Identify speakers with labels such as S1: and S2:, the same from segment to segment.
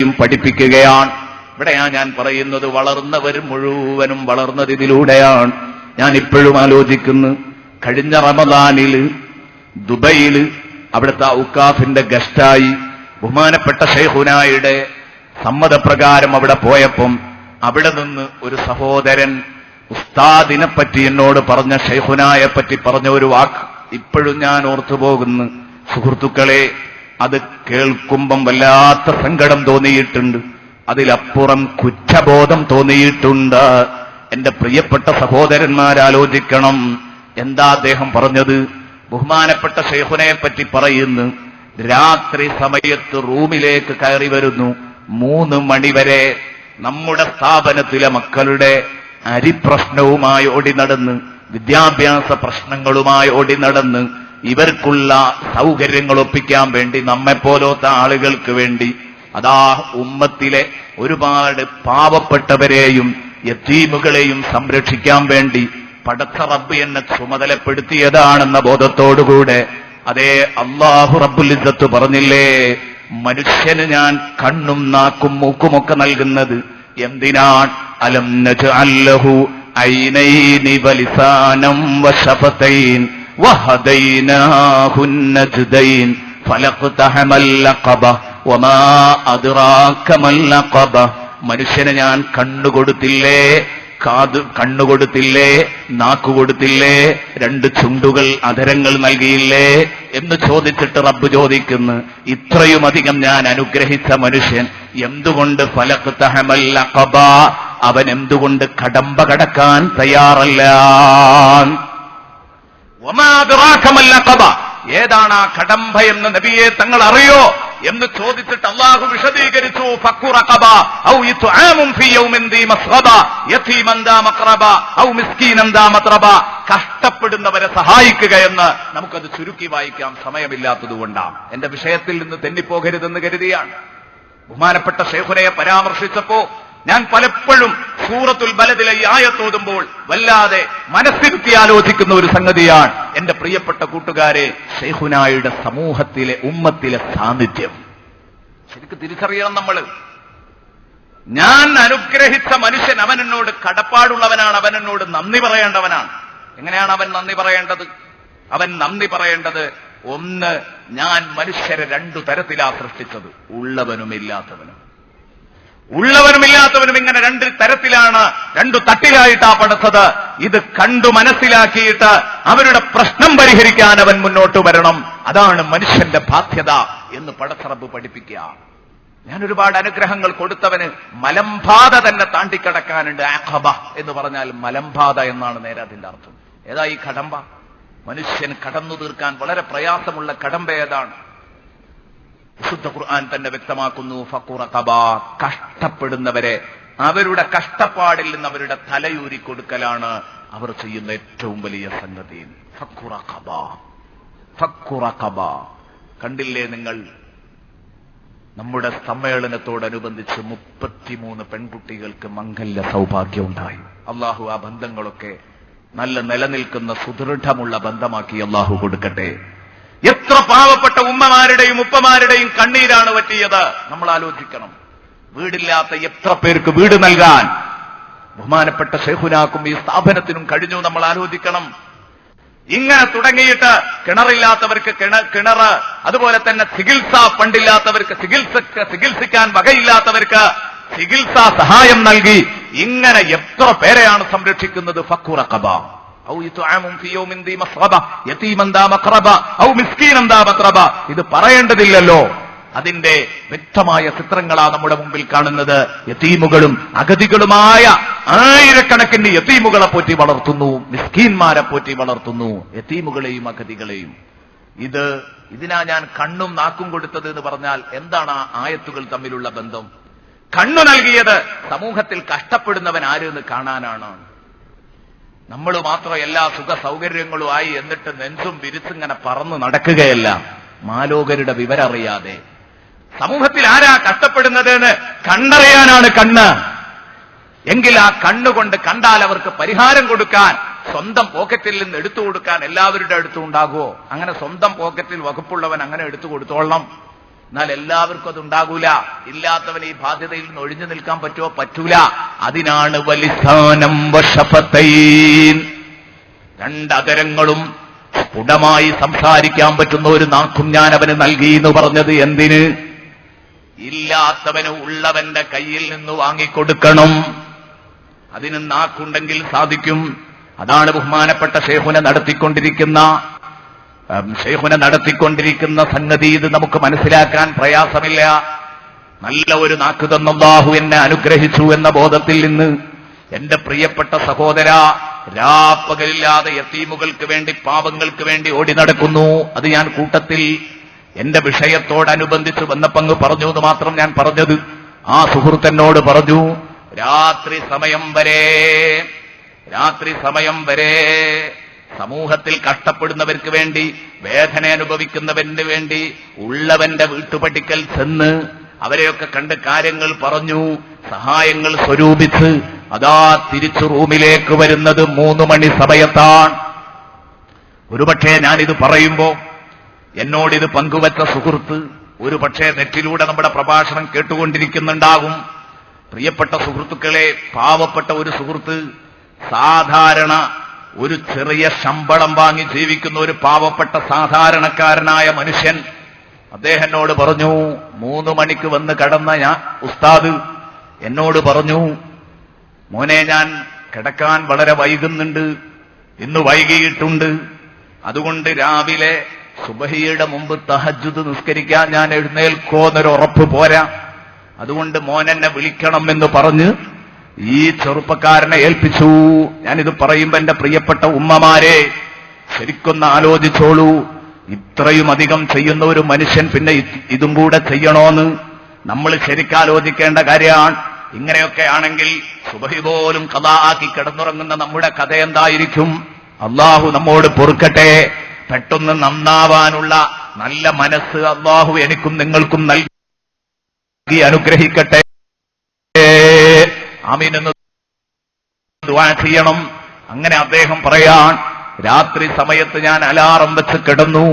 S1: പഠിപ്പിക്കുകയാണ്. ഇവിടെയാ ഞാൻ പറയുന്നത്, വളർന്നവർ മുഴുവനും വളർന്നത് ഇതിലൂടെയാണ്. ഞാൻ ഇപ്പോഴും ആലോചിക്കുന്നു, കഴിഞ്ഞ റമദാനിൽ ദുബൈയിൽ അവിടുത്തെ ഔക്കാഫിന്റെ ഗസ്റ്റായി ബഹുമാനപ്പെട്ട ശൈഖുനായുടെ സമ്മതപ്രകാരം അവിടെ പോയപ്പം അവിടെ നിന്ന് ഒരു സഹോദരൻ ഉസ്താദിനെ പറ്റി എന്നോട് പറഞ്ഞ, ശൈഖുനായെ പറ്റി പറഞ്ഞ ഒരു വാക്ക് ഇപ്പോഴും ഞാൻ ഓർത്തുപോകുന്നു. സുഹൃത്തുക്കളെ, അത് കേൾക്കുമ്പം വല്ലാത്ത സങ്കടം തോന്നിയിട്ടുണ്ട്, അതിലപ്പുറം കുറ്റബോധം തോന്നിയിട്ടുണ്ട്. എന്റെ പ്രിയപ്പെട്ട സഹോദരന്മാരാലോചിക്കണം, എന്താ അദ്ദേഹം പറഞ്ഞത്? ബഹുമാനപ്പെട്ട ശൈഖുനയെ പറ്റി പറയുന്നു, രാത്രി സമയത്ത് റൂമിലേക്ക് കയറി വരുന്നു, 3 മണിവരെ നമ്മുടെ സ്ഥാപനത്തിലെ മക്കളുടെ അരിപ്രശ്നവുമായി ഓടി നടന്ന്, വിദ്യാഭ്യാസ പ്രശ്നങ്ങളുമായി ഓടി നടന്ന്, ഇവർക്കുള്ള സൗകര്യങ്ങൾ ഒപ്പിക്കാൻ വേണ്ടി, നമ്മെപ്പോലത്തെ ആളുകൾക്ക് വേണ്ടി, അതാ ഉമ്മത്തിലെ ഒരുപാട് പാവപ്പെട്ടവരെയും യതീമുകളെയും സംരക്ഷിക്കാൻ വേണ്ടി പടച്ച റബ്ബ് എന്നെ ചുമതലപ്പെടുത്തിയതാണെന്ന ബോധത്തോടുകൂടെ, അതേ അല്ലാഹു റബ്ബുൽ ഇസ്സത്ത് പറഞ്ഞില്ലേ, മനുഷ്യന് ഞാൻ കണ്ണും നാക്കും മൂക്കുമൊക്കെ നൽകുന്നത് എന്തിനാണ്? അലം നജ്അൽ ലഹു ഐനൈനി വലിസാനം വശഫതൈൻ വഹദൈനാഹു നജ്ദൈൻ ഫലഖ്തഹമൽ അഖബ വമാ അദ്റാക മൽ അഖബ. മനുഷ്യന് ഞാൻ കണ്ണുകൊടുത്തില്ലേ, കണ്ണുകൊടുത്തില്ലേ, നാക്കുകൊടുത്തില്ലേ, 2 ചുണ്ടുകൾ, അധരങ്ങൾ നൽകിയില്ലേ എന്ന് ചോദിച്ചിട്ട് റബ്ബ് ചോദിക്കുന്നു, ഇത്രയും അധികം ഞാൻ അനുഗ്രഹിച്ച മനുഷ്യൻ എന്തുകൊണ്ട് ഫലഖ്തഹമൽ അഖബ, അവൻ എന്തുകൊണ്ട് കടമ്പ കടക്കാൻ തയ്യാറല്ല? വമാ അദ്റാക മൽ അഖബ, ഏതാണ് ആ കടമ്പ എന്ന് നബിയെ തങ്ങൾ അറിയോ എന്ന് ചോദിച്ചിട്ട് അല്ലാഹു വിശദീകരിച്ചു, ഫക്കു റഖബ ഔ ഇത്ആമുൻ ഫീ യൗമിൻ ദീ മസ്ഗബ യതീമൻ ദാ മഖറബ ഔ മിസ്കീനൻ ദാ മത്രബ. കഷ്ടപ്പെടുന്നവരെ സഹായിക്കുക എന്ന് നമുക്കത് ചുരുക്കി വായിക്കാം, സമയമില്ലാത്തതുകൊണ്ടാണ്. എന്റെ വിഷയത്തിൽ നിന്ന് തെന്നിപ്പോകരുതെന്ന് കരുതിയാണ്. ബഹുമാനപ്പെട്ട ശൈഖുനയെ പരാമർശിച്ചപ്പോ ഞാൻ പലപ്പോഴും സൂറത്തുൽ ബലദിലെ ഈ ആയത്തോതുമ്പോൾ വല്ലാതെ മനസ്സിരുത്തി ആലോചിക്കുന്ന ഒരു സംഗതിയാണ്, എന്റെ പ്രിയപ്പെട്ട കൂട്ടുകാരെ, ശൈഖുനായുടെ സമൂഹത്തിലെ ഉമ്മത്തിലെ സാന്നിധ്യം ശരിക്കും തിരിച്ചറിയണം നമ്മൾ. ഞാൻ അനുഗ്രഹിച്ച മനുഷ്യൻ അവൻ എന്നോട് കടപ്പാടുള്ളവനാണ്, അവൻ എന്നോട് നന്ദി പറയേണ്ടവനാണ്. എങ്ങനെയാണ് അവൻ നന്ദി പറയേണ്ടത്? അവൻ നന്ദി പറയേണ്ടത്, ഒന്ന്, ഞാൻ മനുഷ്യരെ 2 തരത്തിലാ സൃഷ്ടിച്ചത്, ഉള്ളവനും ഇല്ലാത്തവനും. ഉള്ളവനും ഇല്ലാത്തവനും ഇങ്ങനെ 2 തരത്തിലാണ്, 2 തട്ടിലായിട്ടാ പഠിച്ചത്. ഇത് കണ്ടു മനസ്സിലാക്കിയിട്ട് അവരുടെ പ്രശ്നം പരിഹരിക്കാൻ അവൻ മുന്നോട്ട് വരണം. അതാണ് മനുഷ്യന്റെ ബാധ്യത എന്ന് പടച്ച റബ്ബ് പഠിപ്പിക്കുക. ഞാൻ ഒരുപാട് അനുഗ്രഹങ്ങൾ കൊടുത്തവന് മലമ്പാത തന്നെ താണ്ടിക്കടക്കാനുണ്ട്. അഖബ എന്ന് പറഞ്ഞാൽ മലമ്പാത എന്നാണ് നേരെ അതിന്റെ അർത്ഥം. ഏതാ ഈ കടമ്പ? മനുഷ്യൻ കടന്നു തീർക്കാൻ വളരെ പ്രയാസമുള്ള കടമ്പ ഏതാണ്? വിശുദ്ധ ഖുർആൻ തന്നെ വ്യക്തമാക്കുന്നു, ഫഖു റഖബ, കഷ്ടപ്പെടുന്നവരെ അവരുടെ കഷ്ടപ്പാടിൽ നിന്ന് അവരുടെ തലയൂരി കൊടുക്കലാണ് അവർ ചെയ്യുന്ന ഏറ്റവും വലിയ സംഗതി. ഫഖു റഖബ, ഫഖു റഖബ. കണ്ടില്ലേ നിങ്ങൾ, നമ്മുടെ സമ്മേളനത്തോടനുബന്ധിച്ച് 33 പെൺകുട്ടികൾക്ക് മംഗല്യ സൗഭാഗ്യം ഉണ്ടായി. അള്ളാഹു ആ ബന്ധങ്ങളൊക്കെ നല്ല നിലനിൽക്കുന്ന സുദൃഢമുള്ള ബന്ധമാക്കി അള്ളാഹു കൊടുക്കട്ടെ. എത്ര പാവപ്പെട്ട ഉമ്മമാരുടെയും ഉപ്പമാരുടെയും കണ്ണീരാണ് പറ്റിയത്, നമ്മൾ ആലോചിക്കണം. വീടില്ലാത്ത എത്ര പേർക്ക് വീട് നൽകാൻ ബഹുമാനപ്പെട്ട ശൈഖുനാക്കും ഈ സ്ഥാപനത്തിനും കഴിഞ്ഞു, നമ്മൾ ആലോചിക്കണം. ഇങ്ങനെ തുടങ്ങിയിട്ട് കിണറില്ലാത്തവർക്ക് കിണർ, അതുപോലെ തന്നെ ചികിത്സാ ഫണ്ടില്ലാത്തവർക്ക് ചികിത്സിക്കാൻ വകയില്ലാത്തവർക്ക് ചികിത്സാ സഹായം നൽകി, ഇങ്ങനെ എത്ര പേരെയാണ് സംരക്ഷിക്കുന്നത്. ഫഖു റഖബ ഔ ഇത്ആമുൻ ഫീ യൗമിൻ ദീ മസ്ഗബ യതീമൻ ദാ മഖറബ ഔ മിസ്കീനൻ ദാ മത്രബ. ഇത് പറയേണ്ടതില്ലല്ലോ, അതിന്റെ വ്യക്തമായ ചിത്രങ്ങളാ നമ്മുടെ മുമ്പിൽ കാണുന്നത്. യതീമുകളും അഗതികളുമായ ആയിരക്കണക്കിന് യതീമുകളെ പോറ്റി വളർത്തുന്നു, മിസ്കീന്മാരെ പോറ്റി വളർത്തുന്നു, യതീമുകളെയും അഗതികളെയും. ഇതിനാ ഞാൻ കണ്ണും നാക്കും കൊടുത്തത് എന്ന് പറഞ്ഞാൽ എന്താണ് ആ ആയത്തുകൾ തമ്മിലുള്ള ബന്ധം? കണ്ണു നൽകിയത് സമൂഹത്തിൽ കഷ്ടപ്പെടുന്നവൻ ആരെന്ന് കാണാനാണ്. നമ്മൾ മാത്രം എല്ലാ സുഖ സൗകര്യങ്ങളുമായി എന്നിട്ട് നെഞ്ചും വിരിച്ചിങ്ങനെ പറന്ന് നടക്കുകയല്ല, മാലോകരുടെ വിവരം അറിയാതെ. സമൂഹത്തിൽ ആരാ കഷ്ടപ്പെടുന്നത് എന്ന് കണ്ടറിയാനാണ് കണ്ണ്. എങ്കിൽ ആ കണ്ണുകൊണ്ട് കണ്ടാൽ അവർക്ക് പരിഹാരം കൊടുക്കാൻ, സ്വന്തം പോക്കറ്റിൽ നിന്ന് എടുത്തു കൊടുക്കാൻ എല്ലാവരുടെ അടുത്തും ഉണ്ടാകുമോ? അങ്ങനെ സ്വന്തം പോക്കറ്റിൽ വകുപ്പുള്ളവൻ അങ്ങനെ എടുത്തു കൊടുത്തോളണം. എന്നാൽ എല്ലാവർക്കും അതുണ്ടാകൂല. ഇല്ലാത്തവൻ ഈ ബാധ്യതയിൽ നിന്ന് ഒഴിഞ്ഞു നിൽക്കാൻ പറ്റുമോ? പറ്റൂല. അതിനാണ് വലിസാനം വശഫത്തൈൻ, രണ്ടതരങ്ങളും സ്ഫുടമായി സംസാരിക്കാൻ പറ്റുന്ന ഒരു നാക്കും ഞാൻ അവന് നൽകി എന്ന് പറഞ്ഞത് എന്തിന്? ഇല്ലാത്തവന് ഉള്ളവന്റെ കയ്യിൽ നിന്ന് വാങ്ങിക്കൊടുക്കണം. അതിന് നാക്കുണ്ടെങ്കിൽ സാധിക്കും. അതാണ് ബഹുമാനപ്പെട്ട ശൈഖുന നടത്തിക്കൊണ്ടിരിക്കുന്ന സംഗതി. ഇത് നമുക്ക് മനസ്സിലാക്കാൻ പ്രയാസമില്ല. നല്ല ഒരു നാക്ക് തന്ന അല്ലാഹു എന്നെ അനുഗ്രഹിച്ചു എന്ന ബോധത്തിൽ നിന്ന് എന്റെ പ്രിയപ്പെട്ട സഹോദര, രാപ്പകലില്ലാതെ യതീമുകൾക്ക് വേണ്ടി, പാവങ്ങൾക്ക് വേണ്ടി ഓടി നടക്കുന്നു. അത് ഞാൻ കൂട്ടത്തിൽ എന്റെ വിഷയത്തോടനുബന്ധിച്ച് വന്നപ്പങ്ങ് പറഞ്ഞു എന്ന് മാത്രം ഞാൻ പറഞ്ഞത്. ആ സുഹൃത്തെന്നോട് പറഞ്ഞു, രാത്രി സമയം വരെ സമൂഹത്തിൽ കഷ്ടപ്പെടുന്നവർക്ക് വേണ്ടി, വേദന അനുഭവിക്കുന്നവന് വേണ്ടി ഉള്ളവന്റെ വീട്ടുപടിക്കൽ ചെന്ന് അവരെയൊക്കെ കണ്ട് കാര്യങ്ങൾ പറഞ്ഞു, സഹായങ്ങൾ സ്വരൂപിച്ച് അതാ തിരിച്ചു റൂമിലേക്ക് വരുന്നത് 3 മണി സമയത്താണ്. ഒരുപക്ഷെ ഞാനിത് പറയുമ്പോ എന്നോടിത് പങ്കുവച്ച സുഹൃത്ത് ഒരുപക്ഷെ നെറ്റിലൂടെ നമ്മുടെ പ്രഭാഷണം കേട്ടുകൊണ്ടിരിക്കുന്നുണ്ടാകും. പ്രിയപ്പെട്ട സുഹൃത്തുക്കളെ, പാവപ്പെട്ട ഒരു സുഹൃത്ത്, സാധാരണ ഒരു ചെറിയ ശമ്പളം വാങ്ങി ജീവിക്കുന്ന ഒരു പാവപ്പെട്ട സാധാരണക്കാരനായ മനുഷ്യൻ, അദ്ദേഹനോട് പറഞ്ഞു, 3 മണിക്ക് വന്ന് കടന്ന ഉസ്താദ് എന്നോട് പറഞ്ഞു, മോനെ ഞാൻ കിടക്കാൻ വളരെ വൈകുന്നുണ്ട്, ഇന്ന് വൈകിയിട്ടുണ്ട്, അതുകൊണ്ട് രാവിലെ സുബഹിയുടെ മുമ്പ് തഹജ്ജുദ് നിസ്കരിക്കാൻ ഞാൻ എഴുന്നേൽക്കോന്നൊരു ഉറപ്പ് പോരാ, അതുകൊണ്ട് മോനെന്നെ വിളിക്കണം എന്ന് പറഞ്ഞ് ഈ ചെറുപ്പക്കാരനെ ഏൽപ്പിച്ചു. ഞാനിത് പറയുമ്പോ എന്റെ പ്രിയപ്പെട്ട ഉമ്മമാരെ ശരിക്കൊന്ന് ആലോചിച്ചോളൂ. ഇത്രയും അധികം ചെയ്യുന്ന ഒരു മനുഷ്യൻ പിന്നെ ഇതും കൂടെ ചെയ്യണോന്ന് നമ്മൾ ശരിക്കാലോചിക്കേണ്ട കാര്യമാണ്. ഇങ്ങനെയൊക്കെ ആണെങ്കിൽ സുബഹി പോലും ഖദാ ആക്കി കിടന്നുറങ്ങുന്ന നമ്മുടെ കഥ എന്തായിരിക്കും? അള്ളാഹു നമ്മോട് പൊറുക്കട്ടെ. പെട്ടെന്ന് നന്നാവാനുള്ള നല്ല മനസ്സ് അള്ളാഹു എനിക്കും നിങ്ങൾക്കും നൽകി അനുഗ്രഹിക്കട്ടെ. ആമീൻ എന്ന് ദുആ ചെയ്യണം. അങ്ങനെ അദ്ദേഹം പറയാൻ, രാത്രി സമയത്ത് ഞാൻ അലാറം വെച്ച് കിടന്നു.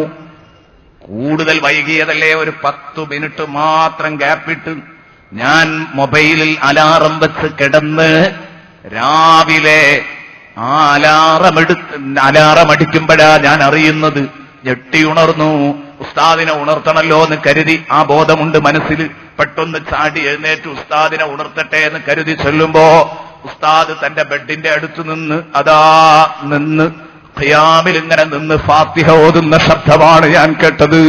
S1: കൂടുതൽ വൈകിയതല്ലേ, ഒരു 10 മിനിറ്റ് മാത്രം ഗ്യാപ്പിട്ട് ഞാൻ മൊബൈലിൽ അലാറം വെച്ച് കിടന്ന് രാവിലെ ആ അലാറം അടിക്കുമ്പോഴാ ഞാൻ അറിയുന്നത്. ഞെട്ടി ഉണർന്നു. ഉസ്താദിനെ ഉണർത്തണല്ലോ എന്ന് കരുതി, ആ ബോധമുണ്ട് മനസ്സിൽ. പെട്ടെന്ന് ചാടി എഴുന്നേറ്റ് ഉസ്താദിനെ ഉണർത്തട്ടെ എന്ന് കരുതി ചൊല്ലുമ്പോ ഉസ്താദ് തന്റെ ബെഡിന്റെ അടുത്ത് നിന്ന് ഖിയാമിൽ ഇങ്ങനെ നിന്ന് ഫാത്തിഹ ഓതുന്ന ശബ്ദമാണ് ഞാൻ കേട്ടത്.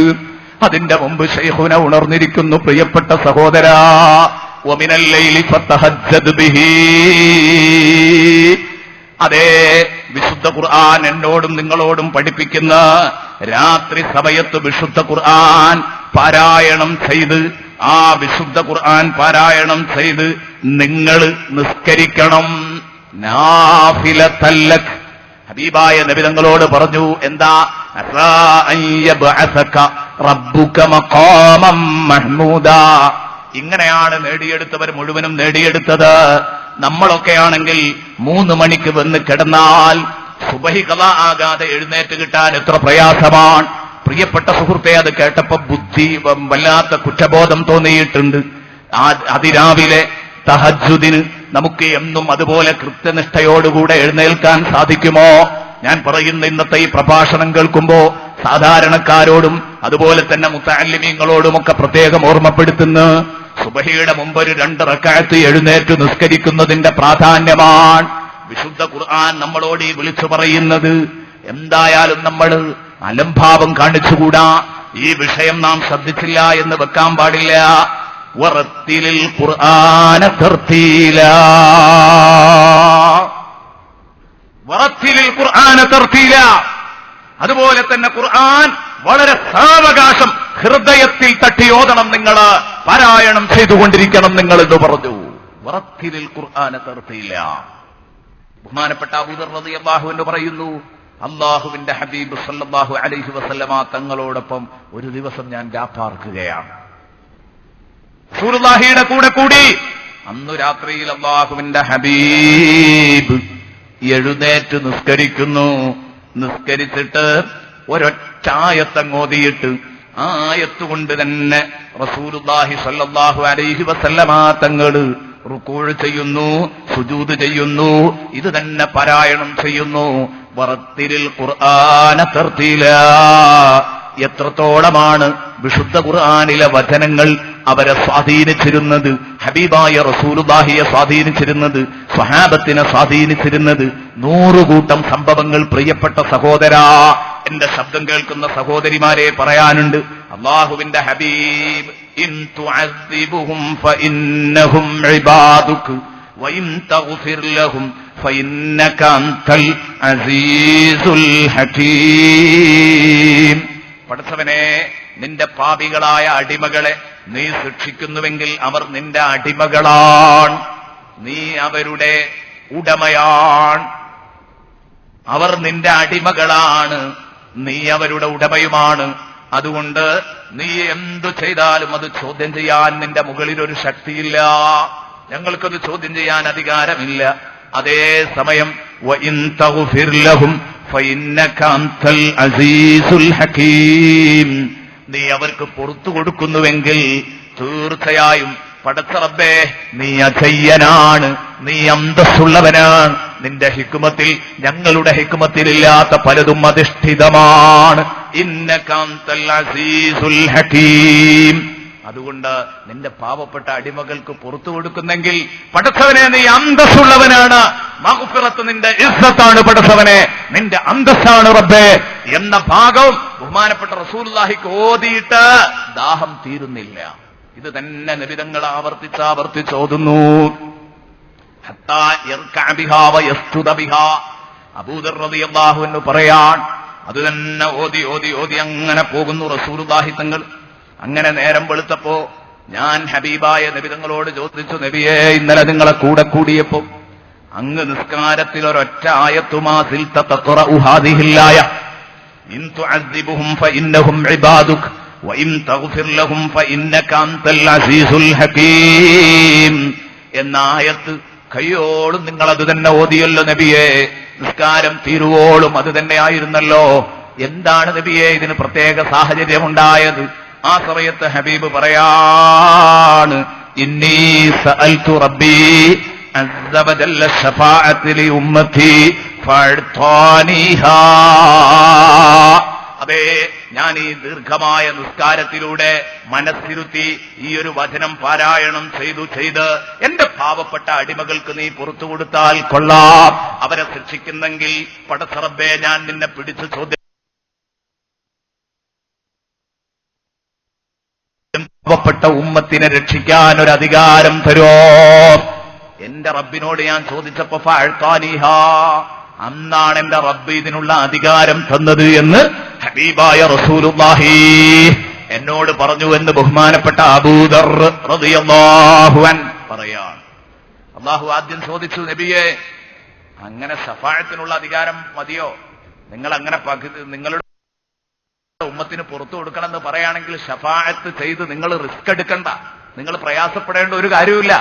S1: അതിന്റെ മുമ്പ് ശൈഖുന ഉണർന്നിരിക്കുന്നു. പ്രിയപ്പെട്ട സഹോദരാ, വമിനൽ ലൈലി ഫതഹജ്ജദ് ബിഹി. അതേ വിശുദ്ധ ഖുർആൻ എന്നോടും നിങ്ങളോടും പഠിപ്പിക്കുന്ന രാത്രി സമയത്ത് വിശുദ്ധ ഖുർആൻ പാരായണം ചെയ്ത്, ആ വിശുദ്ധ ഖുർആൻ പാരായണം ചെയ്ത് നിങ്ങൾ നിസ്കരിക്കണം. നാഫിലതല്ലക്. ഹബീബായ നബി തങ്ങളോട് പറഞ്ഞു, എന്താ? അസാ അൻ യബ്അസക റബ്ബുക മഖാമം മഹ്മൂദാ. ഇങ്ങനെയാണ് നേടിയെടുത്തവർ മുഴുവനും നേടിയെടുത്തത്. നമ്മളൊക്കെയാണെങ്കിൽ 3 മണിക്ക് വന്ന് കിടന്നാൽ സുബഹി ഖദാ ആകാതെ എഴുന്നേറ്റ് കിട്ടാൻ എത്ര പ്രയാസമാണ്. പ്രിയപ്പെട്ട സുഹൃത്തെ, അത് കേട്ടപ്പോ വല്ലാത്ത കുറ്റബോധം തോന്നിയിട്ടുണ്ട്. അതിരാവിലെ തഹജ്ജുദിന് നമുക്ക് എന്നും അതുപോലെ കൃത്യനിഷ്ഠയോടുകൂടെ എഴുന്നേൽക്കാൻ സാധിക്കുമോ? ഞാൻ പറയുന്ന ഇന്നത്തെ ഈ പ്രഭാഷണം കേൾക്കുമ്പോ സാധാരണക്കാരോടും അതുപോലെ തന്നെ മുത്തഅല്ലിമീങ്ങളോടുമൊക്കെ പ്രത്യേകം ഓർമ്മപ്പെടുത്തുന്നു, സുബഹിയുടെ മുമ്പ് ഒരു 2 റക്അത്ത് എഴുന്നേറ്റ് നിസ്കരിക്കുന്നതിന്റെ പ്രാധാന്യമാണ് വിശുദ്ധ ഖുർആൻ നമ്മളോട് ഈ വിളിച്ചു പറയുന്നത്. എന്തായാലും നമ്മൾ അലംഭാവം കാണിച്ചുകൂടാ. ഈ വിഷയം നാം ശ്രദ്ധിച്ചില്ല എന്ന് വെക്കാൻ പാടില്ല. വറത്തിലിൽ ഖുർആന തർത്തീലാ, വറത്തിലിൽ ഖുർആന തർത്തീലാ. അതുപോലെ തന്നെ ഖുർആൻ വളരെ സാവകാശം ഹൃദയത്തിൽ തട്ടിയോദണം, നിങ്ങൾ പാരായണം ചെയ്തുകൊണ്ടിരിക്കണം നിങ്ങൾ എന്ന് പറഞ്ഞു. വറത്തിലിൽ ഖുർആന തർത്തീലാ. ബഹുമാനപ്പെട്ട അബൂദർ റളിയല്ലാഹു അൻഹു പറയുന്നു, അല്ലാഹുവിന്റെ ഹബീബ് സല്ലല്ലാഹു അലൈഹി വസല്ലമ തങ്ങളോടൊപ്പം ഒരു ദിവസം ഞാൻ രാപ്പാർക്കുകയാണ്. റസൂലുള്ളാഹിയുടെ കൂടെ കൂടി. അന്നു രാത്രിയിൽ അല്ലാഹുവിന്റെ ഹബീബ് എഴുന്നേറ്റ് നിസ്കരിക്കുന്നു. നിസ്കരിച്ചിട്ട് ഒരൊറ്റായത്തങ്ങോതിയിട്ട് ആയത്തുകൊണ്ട് തന്നെ റസൂലുള്ളാഹി സ്വല്ലല്ലാഹു അലൈഹി വസല്ലമ തങ്ങൾ റുകൂഅ് ചെയ്യുന്നു, സുജൂദ് ചെയ്യുന്നു, ഇത് തന്നെ പാരായണം ചെയ്യുന്നു. വറത്തിലിൽ ഖുർആന തർത്തീലാ. എത്രത്തോളമാണ് വിശുദ്ധ ഖുർആനിലെ വചനങ്ങൾ അവരെ സ്വാധീനിച്ചിരുന്നത്, ഹബീബായ റസൂലുള്ളാഹിയെ സ്വാധീനിച്ചിരുന്നത്, സ്വഹാബത്തിനെ സ്വാധീനിച്ചിരുന്നത്. 100 കൂട്ടം സംഭവങ്ങൾ പ്രിയപ്പെട്ട സഹോദരാ, എന്റെ ശബ്ദം കേൾക്കുന്ന സഹോദരിമാരെ പറയാനുണ്ട്. അല്ലാഹുവിന്റെ ഹബീബ് ഇൻ തുഅദ്ദിബുഹും ഫഇന്നഹും ഇബാദുക വഇൻ തഗ്ഫിർ ലഹും ഫഇന്നക അൻതൽ അസീസുൽ ഹകീം. പടച്ചവനെ, നിന്റെ പാപികളായ അടിമകളെ നീ ശിക്ഷിക്കുന്നുവെങ്കിൽ അവർ നിന്റെ അടിമകളാണ്, നീ അവരുടെ ഉടമയാണ്. അവർ നിന്റെ അടിമകളാണ്, നീ അവരുടെ ഉടമയുമാണ്. അതുകൊണ്ട് നീ എന്തു ചെയ്താലും അത് ചോദ്യം ചെയ്യാൻ നിന്റെ മുകളിൽ ഒരു ശക്തിയില്ല, ഞങ്ങൾക്കത് ചോദ്യം ചെയ്യാൻ അധികാരമില്ല. അതേസമയം വഇൻ തഗ്ഫിർ ലഹും ഫഇന്നക അൻതൽ അസീസുൽ ഹകീം, നീ അവർക്ക് പുറത്തു കൊടുക്കുന്നുവെങ്കിൽ തീർച്ചയായും പടച്ച റബ്ബേ നീ അജയ്യനാണ്, നീ അന്തസ്സുള്ളവനാണ്. നിന്റെ ഹിക്മത്തിൽ ഞങ്ങളുടെ ഹിക്മത്തിലില്ലാത്ത പലതും അധിഷ്ഠിതമാണ്. ഇന്നക അൻതൽ അസീസുൽ ഹകീം. അതുകൊണ്ട് നിന്റെ പാവപ്പെട്ട അടിമകൾക്ക് പുറത്തു കൊടുക്കുന്നെങ്കിൽ പടച്ചവനെ നീ അന്തസ്സുള്ളവനാണ്, മഗ്ഫിറത്ത് നിന്റെ ഇസ്സത്താണ് പടച്ചവനെ, നിന്റെ അന്തസ്സാണ് റബ്ബേ എന്ന ഭാഗം ബഹുമാനപ്പെട്ട റസൂലുള്ളാഹിക്ക് ഓതിയിട്ട് ദാഹം തീരുന്നില്ല. ഇത് തന്നെ നബി തങ്ങൾ ആവർത്തിച്ചോതുന്നു. ഹത്താ യർകഅ ബിഹാ വയസ്തുദ ബിഹാ. അബൂദർ റളിയല്ലാഹു അൻഹു പറയാൻ അത് തന്നെ ഓതി ഓതി ഓതി അങ്ങനെ പോകുന്നു റസൂലുള്ളാഹി തങ്ങൾ. അങ്ങനെ നേരം വെളുത്തപ്പോ ഞാൻ ഹബീബായ നബി തങ്ങളോട് ചോദിച്ചു, നബിയേ, ഇന്നലെ നിങ്ങളെ കൂടെ കൂടിയപ്പോ അങ്ങ് നിസ്കാരത്തിൽ ഒരൊറ്റ ആയത്തുമാ സിൽത തഖറഉ ഹാദിഹിൽ ആയ ഇൻ തുഅദ്ദിബുഹും ഫഇന്നഹും ഇബാദുക വഇൻ തഗ്ഫിർ ലഹും ഫഇന്നക അൻതൽ അസീസുൽ ഹകീം എന്ന ആയത്ത് കയ്യോളും നിങ്ങൾ അത് തന്നെ ഓതിയല്ലോ നബിയേ, നിസ്കാരം തീരുവോളും അത് തന്നെയായിരുന്നല്ലോ. എന്താണ് നബിയേ ഇതിന് പ്രത്യേക സാഹചര്യമുണ്ടായത്? ആ സമയത്ത് ഹബീബ് പറയാണ്, ഇന്നീ സഅൽതു റബ്ബി അസ്സ വജല്ല ശഫാഅത്തി ലി ഉമ്മത്തി ഫഅഅതാനിഹാ. അതെ, ഞാൻ ഈ ദീർഘമായ നിസ്കാരത്തിലൂടെ മനസ്സിരുത്തി ഈ ഒരു വചനം പാരായണം ചെയ്ത് എന്റെ പാവപ്പെട്ട അടിമകൾക്ക് നീ പുറത്തു കൊടുത്താൽ കൊള്ളാം, അവരെ ശിക്ഷിക്കുന്നെങ്കിൽ പടച്ച റബ്ബേ ഞാൻ നിന്നെ പിടിച്ചു ചോദ്യം പാവപ്പെട്ട ഉമ്മത്തിനെ രക്ഷിക്കാൻ ഒരു അധികാരം തരോ? എന്റെ റബ്ബിനോട് ഞാൻ ചോദിച്ചപ്പോ ഫഅഅതാനിഹാ, അന്നാണ് എന്റെ റബ്ബ് ഇതിനുള്ള അധികാരം തന്നത് എന്ന് ഹബീബായ റസൂലുള്ളാഹി എന്നോട് പറഞ്ഞു എന്ന് ബഹുമാനപ്പെട്ട അബൂദർ റളിയല്ലാഹു അൻഹു പറയാണ്. അല്ലാഹു ആദ്യം ചോദിച്ചു, നബിയെ, അങ്ങനെ ശഫാഅത്തിനുള്ള അധികാരം മതിയോ? നിങ്ങൾ അങ്ങനെ നിങ്ങളുടെ ഉമ്മത്തിന് പുറത്തു കൊടുക്കണമെന്ന് പറയുകയാണെങ്കിൽ ശഫാഅത്ത് ചെയ്ത് നിങ്ങൾ റിസ്ക് എടുക്കണ്ട, നിങ്ങൾ പ്രയാസപ്പെടേണ്ട ഒരു കാര്യമില്ല.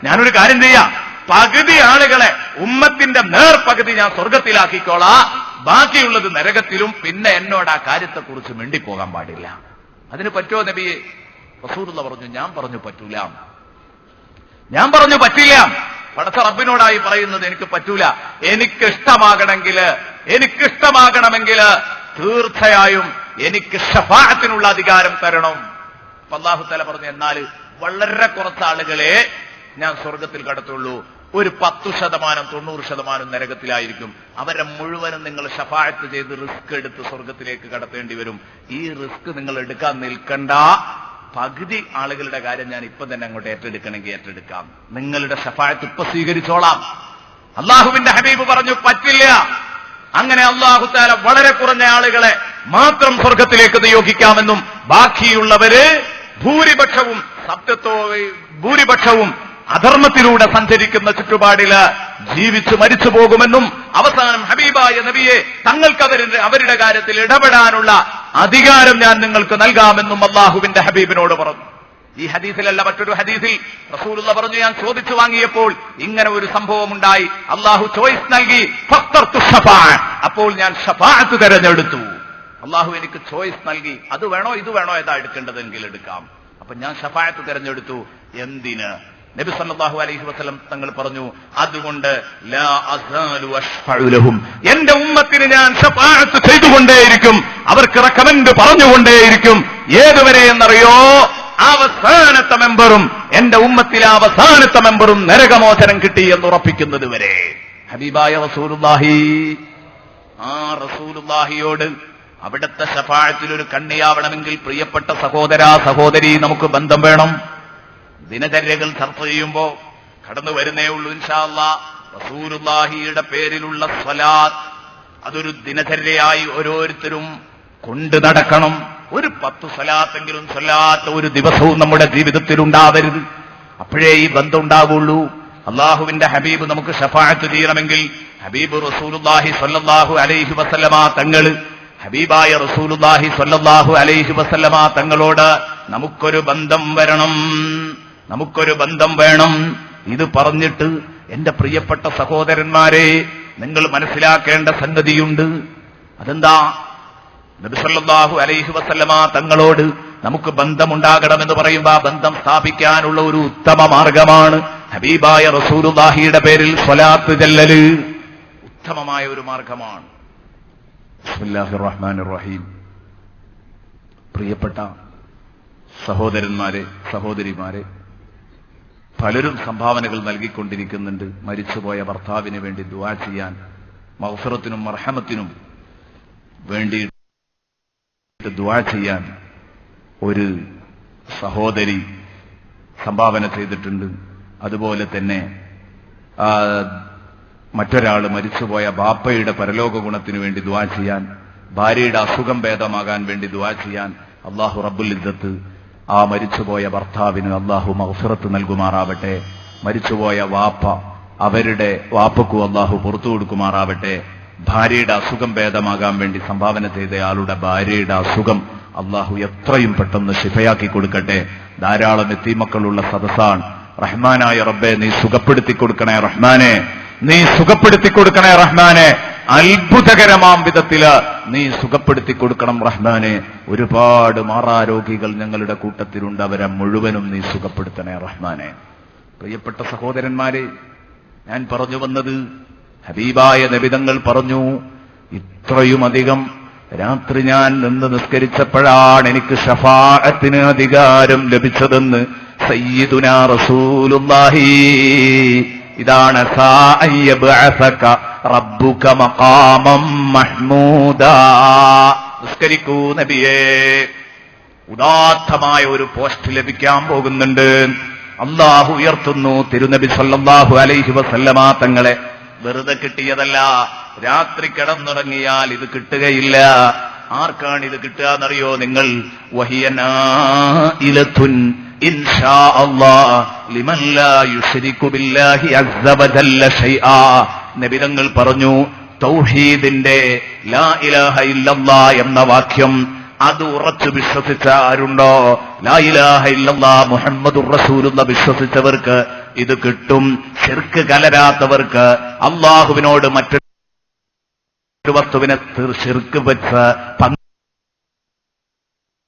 S1: ഞാനൊരു കാര്യം ചെയ്യാം, പകുതി ആളുകളെ ഉമ്മത്തിന്റെ നേർപകുതി ഞാൻ സ്വർഗത്തിലാക്കിക്കോളാം, ബാക്കിയുള്ളത് നരകത്തിലും. പിന്നെ എന്നോട് ആ കാര്യത്തെക്കുറിച്ച് മിണ്ടിപ്പോകാൻ പാടില്ല. അതിന് പറ്റുമോ നബിയെ? റസൂലുള്ളാഹി പറഞ്ഞു, ഞാൻ പറഞ്ഞു പറ്റൂല. ഞാൻ പറഞ്ഞു പറ്റില്ല. പടച്ച റബ്ബിനോടായി പറയുന്നത് എനിക്ക് പറ്റൂല. എനിക്കിഷ്ടമാകണമെങ്കിൽ തീർച്ചയായും എനിക്ക് ശഫാഅത്തിനുള്ള അധികാരം തരണം. അല്ലാഹു തആല പറഞ്ഞു, എന്നാൽ വളരെ കുറച്ച് ആളുകളെ ഞാൻ സ്വർഗത്തിൽ കടത്തുള്ളൂ. ഒരു 10%, 90% നരകത്തിലായിരിക്കും. അവരെ മുഴുവനും നിങ്ങൾ ശഫാഅത്ത് ചെയ്ത് റിസ്ക് എടുത്ത് സ്വർഗത്തിലേക്ക് കടത്തേണ്ടി വരും. ഈ റിസ്ക് നിങ്ങൾ എടുക്കാൻ നിൽക്കണ്ട. പകുതി ആളുകളുടെ കാര്യം ഞാൻ ഇപ്പൊ തന്നെ അങ്ങോട്ട് ഏറ്റെടുക്കണമെങ്കിൽ ഏറ്റെടുക്കാം. നിങ്ങളുടെ ശഫാഅത്ത് ഇപ്പൊ സ്വീകരിച്ചോളാം. അള്ളാഹുവിന്റെ ഹബീബ് പറഞ്ഞു പറ്റില്ല. അങ്ങനെ അല്ലാഹു തആല വളരെ കുറഞ്ഞ ആളുകളെ മാത്രം സ്വർഗത്തിലേക്ക് നിയോഗിക്കാമെന്നും ബാക്കിയുള്ളവര് ഭൂരിപക്ഷവും അധർമ്മത്തിലൂടെ സഞ്ചരിക്കുന്ന ചുറ്റുപാടില് ജീവിച്ചു മരിച്ചു പോകുമെന്നും അവസാനം ഹബീബായ നബിയെ തങ്ങൾക്ക് അവരുടെ കാര്യത്തിൽ ഇടപെടാനുള്ള അധികാരം ഞാൻ നിങ്ങൾക്ക് നൽകാമെന്നും അല്ലാഹുവിന്റെ ഹബീബിനോട് പറഞ്ഞു. ഈ ഹദീസിലല്ല, മറ്റൊരു ഹദീസിൽ റസൂലുള്ളാഹി പറഞ്ഞു, ഞാൻ ചോദിച്ചു വാങ്ങിയപ്പോൾ ഇങ്ങനെ ഒരു സംഭവം ഉണ്ടായി, അല്ലാഹു ചോയ്സ് നൽകി, ഫഖ്തർതു ശഫാഅ, അപ്പോൾ ഞാൻ ശഫാഅത്ത് തിരഞ്ഞെടുത്തു. അള്ളാഹു എനിക്ക് ചോയ്സ് നൽകി, അത് വേണോ ഇത് വേണോ ഏതാ എടുക്കേണ്ടതെങ്കിൽ എടുക്കാം. അപ്പൊ ഞാൻ ശഫാഅത്ത് തെരഞ്ഞെടുത്തു. എന്തിന്? നബി സല്ലല്ലാഹു അലൈഹി വസല്ലം തങ്ങൾ പറഞ്ഞു, അതുകൊണ്ട് ലാ അസാലു അശ്ഫഉ ലഹും, എന്റെ ഉമ്മത്തിന് ഞാൻ ശഫാഅത്ത് ചെയ്തുകൊണ്ടേയിരിക്കും, അവർക്ക് റെക്കമെൻഡ് പറഞ്ഞുകൊണ്ടേയിരിക്കും. ഏതുവരെ എന്നറിയോ? അവസാനത്തെ മെമ്പറും, എന്റെ ഉമ്മത്തിലെ അവസാനത്തെ മെമ്പറും നരകമോചനം കിട്ടി എന്ന് ഉറപ്പിക്കുന്നത് വരെ. ഹബീബായ റസൂലുള്ളാഹി, ആ റസൂലുള്ളാഹിയോട് അവിടുത്തെ ശഫാഅത്തിൽ ഒരു കണ്ണിയാവണമെങ്കിൽ പ്രിയപ്പെട്ട സഹോദരാ സഹോദരി, നമുക്ക് ബന്ധം വേണം. ദിനചര്യകൾ ചർച്ച ചെയ്യുമ്പോ കടന്നു വരുന്നേ ഉള്ളൂ ഇൻഷാ അല്ലാഹ്. റസൂലുള്ളാഹിയുടെ പേരിലുള്ള സ്വലാത്ത് അതൊരു ദിനചര്യയായി ഓരോരുത്തരും കൊണ്ടു നടക്കണം. ഒരു 10 സ്വലാത്തെങ്കിലും സ്വലാത്ത് ഒരു ദിവസവും നമ്മുടെ ജീവിതത്തിൽ ഉണ്ടാവരുത്. അപ്പോഴേ ഈ ബന്ധം ഉണ്ടാവുള്ളൂ. അള്ളാഹുവിന്റെ ഹബീബ് നമുക്ക് ശഫാഅത്ത് ചെയ്യണമെങ്കിൽ ഹബീബ് റസൂലുള്ളാഹി സ്വല്ലല്ലാഹു അലൈഹി വസല്ലമ തങ്ങള്, ഹബീബായ റസൂലുള്ളാഹി സ്വല്ലല്ലാഹു അലൈഹി വസല്ലമ തങ്ങളോട് നമുക്കൊരു ബന്ധം വരണം, നമുക്കൊരു ബന്ധം വേണം. ഇത് പറഞ്ഞിട്ട് എന്റെ പ്രിയപ്പെട്ട സഹോദരന്മാരെ, നിങ്ങൾ മനസ്സിലാക്കേണ്ട സംഗതിയുണ്ട്. അതെന്താ? നബി സല്ലല്ലാഹു അലൈഹി വസല്ലമ തങ്ങളോട് നമുക്ക് ബന്ധമുണ്ടാകണമെന്ന് പറയുമ്പോൾ ആ ബന്ധം സ്ഥാപിക്കാനുള്ള ഒരു ഉത്തമ മാർഗമാണ് ഹബീബായ റസൂലുള്ളാഹിയുടെ പേരിൽ സ്വലാത്ത് ചൊല്ലല്. ഉത്തമമായ ഒരു മാർഗമാണ്. ബിസ്മില്ലാഹിർ റഹ്മാനിർ റഹീം. പ്രിയപ്പെട്ട സഹോദരന്മാരെ, സഹോദരിമാരെ, പലരും സംഭാവനകൾ നൽകിക്കൊണ്ടിരിക്കുന്നുണ്ട്. മരിച്ചുപോയ ഭർത്താവിന് വേണ്ടി ദുആ ചെയ്യാൻ, മഗ്ഫിറത്തിനും മർഹമത്തിനും വേണ്ടി ദുആ ചെയ്യാൻ ഒരു സഹോദരി സംഭാവന ചെയ്തിട്ടുണ്ട്. അതുപോലെ തന്നെ മറ്റൊരാൾ മരിച്ചുപോയ ബാപ്പയുടെ പരലോക ഗുണത്തിന് വേണ്ടി ദുആ ചെയ്യാൻ, ഭാര്യയുടെ അസുഖം ഭേദമാകാൻ വേണ്ടി ദുആ ചെയ്യാൻ അല്ലാഹു റബ്ബുൽ ഇസ്സത്ത് ആ മരിച്ചുപോയ ഭർത്താവിന് അല്ലാഹു മഗ്ഫിറത്ത് നൽകുമാറാവട്ടെ. മരിച്ചുപോയ വാപ്പ, അവരുടെ വാപ്പക്കും അല്ലാഹു പുറത്തു കൊടുക്കുമാറാവട്ടെ. ഭാര്യയുടെ അസുഖം ഭേദമാകാൻ വേണ്ടി സംഭാവന ചെയ്ത ആളുടെ ഭാര്യയുടെ അസുഖം അല്ലാഹു എത്രയും പെട്ടെന്ന് ശിഫയാക്കി കൊടുക്കട്ടെ. ധാരാളം യതീമക്കളുള്ള സദസ്സാണ്. റഹ്മാനായ റബ്ബേ, നീ സുഖപ്പെടുത്തി കൊടുക്കണേ റഹ്മാനെ, നീ സുഖപ്പെടുത്തി കൊടുക്കണേ റഹ്മാനെ. അത്ഭുതകരമാം വിധത്തില് നീ സുഖപ്പെടുത്തി കൊടുക്കണം റഹ്മാനെ. ഒരുപാട് മാറാരോഗികൾ ഞങ്ങളുടെ കൂട്ടത്തിലുണ്ട്, അവരെ മുഴുവനും നീ സുഖപ്പെടുത്തണേ റഹ്മാനെ. പ്രിയപ്പെട്ട സഹോദരന്മാരെ, ഞാൻ പറഞ്ഞു വന്നത്, ഹബീബായ നബിതങ്ങൾ പറഞ്ഞു, ഇത്രയുമധികം രാത്രി ഞാൻ നിന്ന് നിസ്കരിച്ചപ്പോഴാണ് എനിക്ക് ശഫാഅത്തിന് അധികാരം ലഭിച്ചതെന്ന് സയ്യിദുനാ റസൂലുള്ളാഹി. ഇതാണ് റബ്ബുക മഖാമം മഹ്മൂദാ. നിസ്കരിക്കൂ നബിയേ, ഉദാത്തമായ ഒരു പോസ്റ്റ് ലഭിക്കാൻ പോകുന്നുണ്ട്. അല്ലാഹു ഉയർത്തുന്നു തിരുനബി സല്ലല്ലാഹു അലൈഹി വസല്ലമ തങ്ങളെ. വെറുതെ കിട്ടിയതല്ല, രാത്രി കിടന്നുറങ്ങിയാൽ ഇത് കിട്ടുകയില്ല. ആർക്കാണ് ഇത് കിട്ടുക എന്നറിയോ നിങ്ങൾ? വഹിയനായിലത്തുൻ ഇൻഷാ അല്ലാഹ് ലിമൻ ലാ യുശ്രികു ബില്ലാഹി അസ്സ വജല്ല ഷൈആ. നബിതങ്ങൾ പറഞ്ഞു, തൗഹീദിന്റെ ലാ ഇലാഹ ഇല്ലല്ലാഹ് എന്ന വാക്യം അത് ഉറച്ചു വിശ്വസിച്ച ആരുണ്ടോ, ലാ ഇലാഹ ഇല്ലല്ലാഹ് മുഹമ്മദുർ റസൂലുള്ളാഹ് വിശ്വസിച്ചവർക്ക് ഇത് കിട്ടും. ശിർക്ക് കലരാത്തവർക്ക്, അല്ലാഹുവിനോട് മറ്റൊരു വസ്തുവിനെ ശിർക്ക് വെച്ച്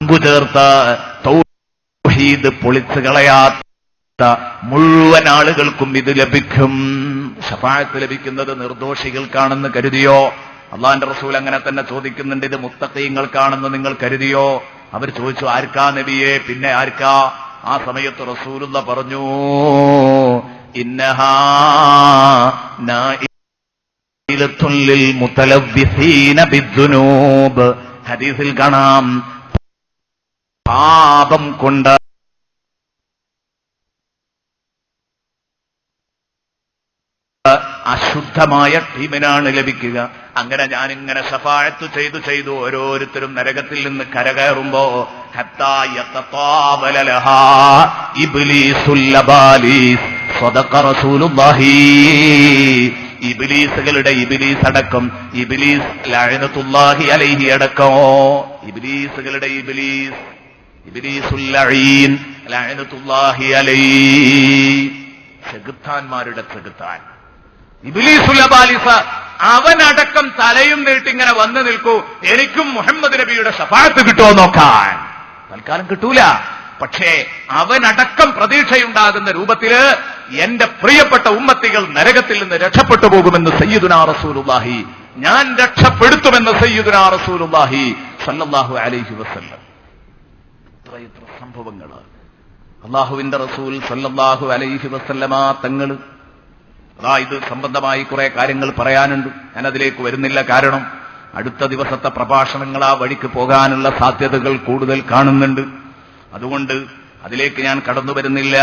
S1: പങ്കുചേർത്ത് തൗഹീദ് പൊളിച്ചു കളയാത്ത മുഴുവൻ ആളുകൾക്കും ഇത് ലഭിക്കും. ശഫാഅത്ത് ലഭിക്കുന്നത് നിർദോഷികൾക്കാണെന്ന് കരുതിയോ? അള്ളാന്റെ റസൂൽ അങ്ങനെ തന്നെ ചോദിക്കുന്നുണ്ട്, ഇത് മുത്തഖീങ്ങൾക്കാണെന്ന് നിങ്ങൾ കരുതിയോ? അവർ ചോദിച്ചു, ആർക്കാ നബിയെ? പിന്നെ ആർക്കാ? ആ സമയത്ത് റസൂലുള്ള പറഞ്ഞു, ഇന്നഹാ നായിലത്തുൻ ലിൽ മുതലവ്വിസീന ബിദ്ദുനൂബ്. ഹദീസിൽ കാണാം, പാപം കൊണ്ട് അശുദ്ധമായ ടീമിനാണ് ലഭിക്കുക. അങ്ങനെ ഞാനിങ്ങനെ ശഫാഅത്ത് ചെയ്തു ഓരോരുത്തരും നരകത്തിൽ നിന്ന് കരകയറുമ്പോ ഹത്താ യതതാവല ലഹാ ഇബ്ലീസുൽ ലബാലീസ് സദഖ റസൂലുള്ളാഹി. ഇബ്ലീസുകളുടെ ഇബ്ലീസ് അടക്കം, ഇബ്ലീസ് ലഅനത്തുല്ലാഹി അലൈഹി അടക്കം, ഇബ്ലീസുകളുടെ ഇബ്ലീസ്, ഇബ്ലീസുൽ ലഈൻ ലഅനത്തുല്ലാഹി അലൈഹി, ചെകുത്താന്മാരുടെ ചെകുത്താൻ ഇബ്ലീസുൽ ലബാലിസ. അവനടക്കം തലയും നീട്ടിങ്ങനെ വന്നു നിൽക്കൂ, എനിക്കും മുഹമ്മദ് നബിയുടെ ശഫാഅത്ത് കിട്ടുമോ നോക്കാൻ. തൽക്കാലം കിട്ടൂല. പക്ഷേ അവനടക്കം പ്രതീക്ഷയുണ്ടാകുന്ന രൂപത്തില് എന്റെ പ്രിയപ്പെട്ട ഉമ്മത്തികൾ നരകത്തിൽ നിന്ന് രക്ഷപ്പെട്ടു പോകുമെന്ന് സയ്യിദുനാ റസൂലുള്ളാഹി, ഞാൻ രക്ഷപ്പെടുത്തുമെന്ന് സയ്യിദുനാ റസൂലുള്ളാഹി സല്ലല്ലാഹു അലൈഹി വസല്ലം. എത്ര സംഭവങ്ങൾ അല്ലാഹുവിന്റെ റസൂൽ സല്ലല്ലാഹു അലൈഹി വസല്ലമ തങ്ങൾ. ഇത് സംബന്ധമായി കുറെ കാര്യങ്ങൾ പറയാനുണ്ട്, ഞാൻ അതിലേക്ക് വരുന്നില്ല. കാരണം അടുത്ത ദിവസത്തെ പ്രഭാഷണങ്ങൾ ആ വഴിക്ക് പോകാനുള്ള സാധ്യതകൾ കൂടുതൽ കാണുന്നുണ്ട്. അതുകൊണ്ട് അതിലേക്ക് ഞാൻ കടന്നു വരുന്നില്ല.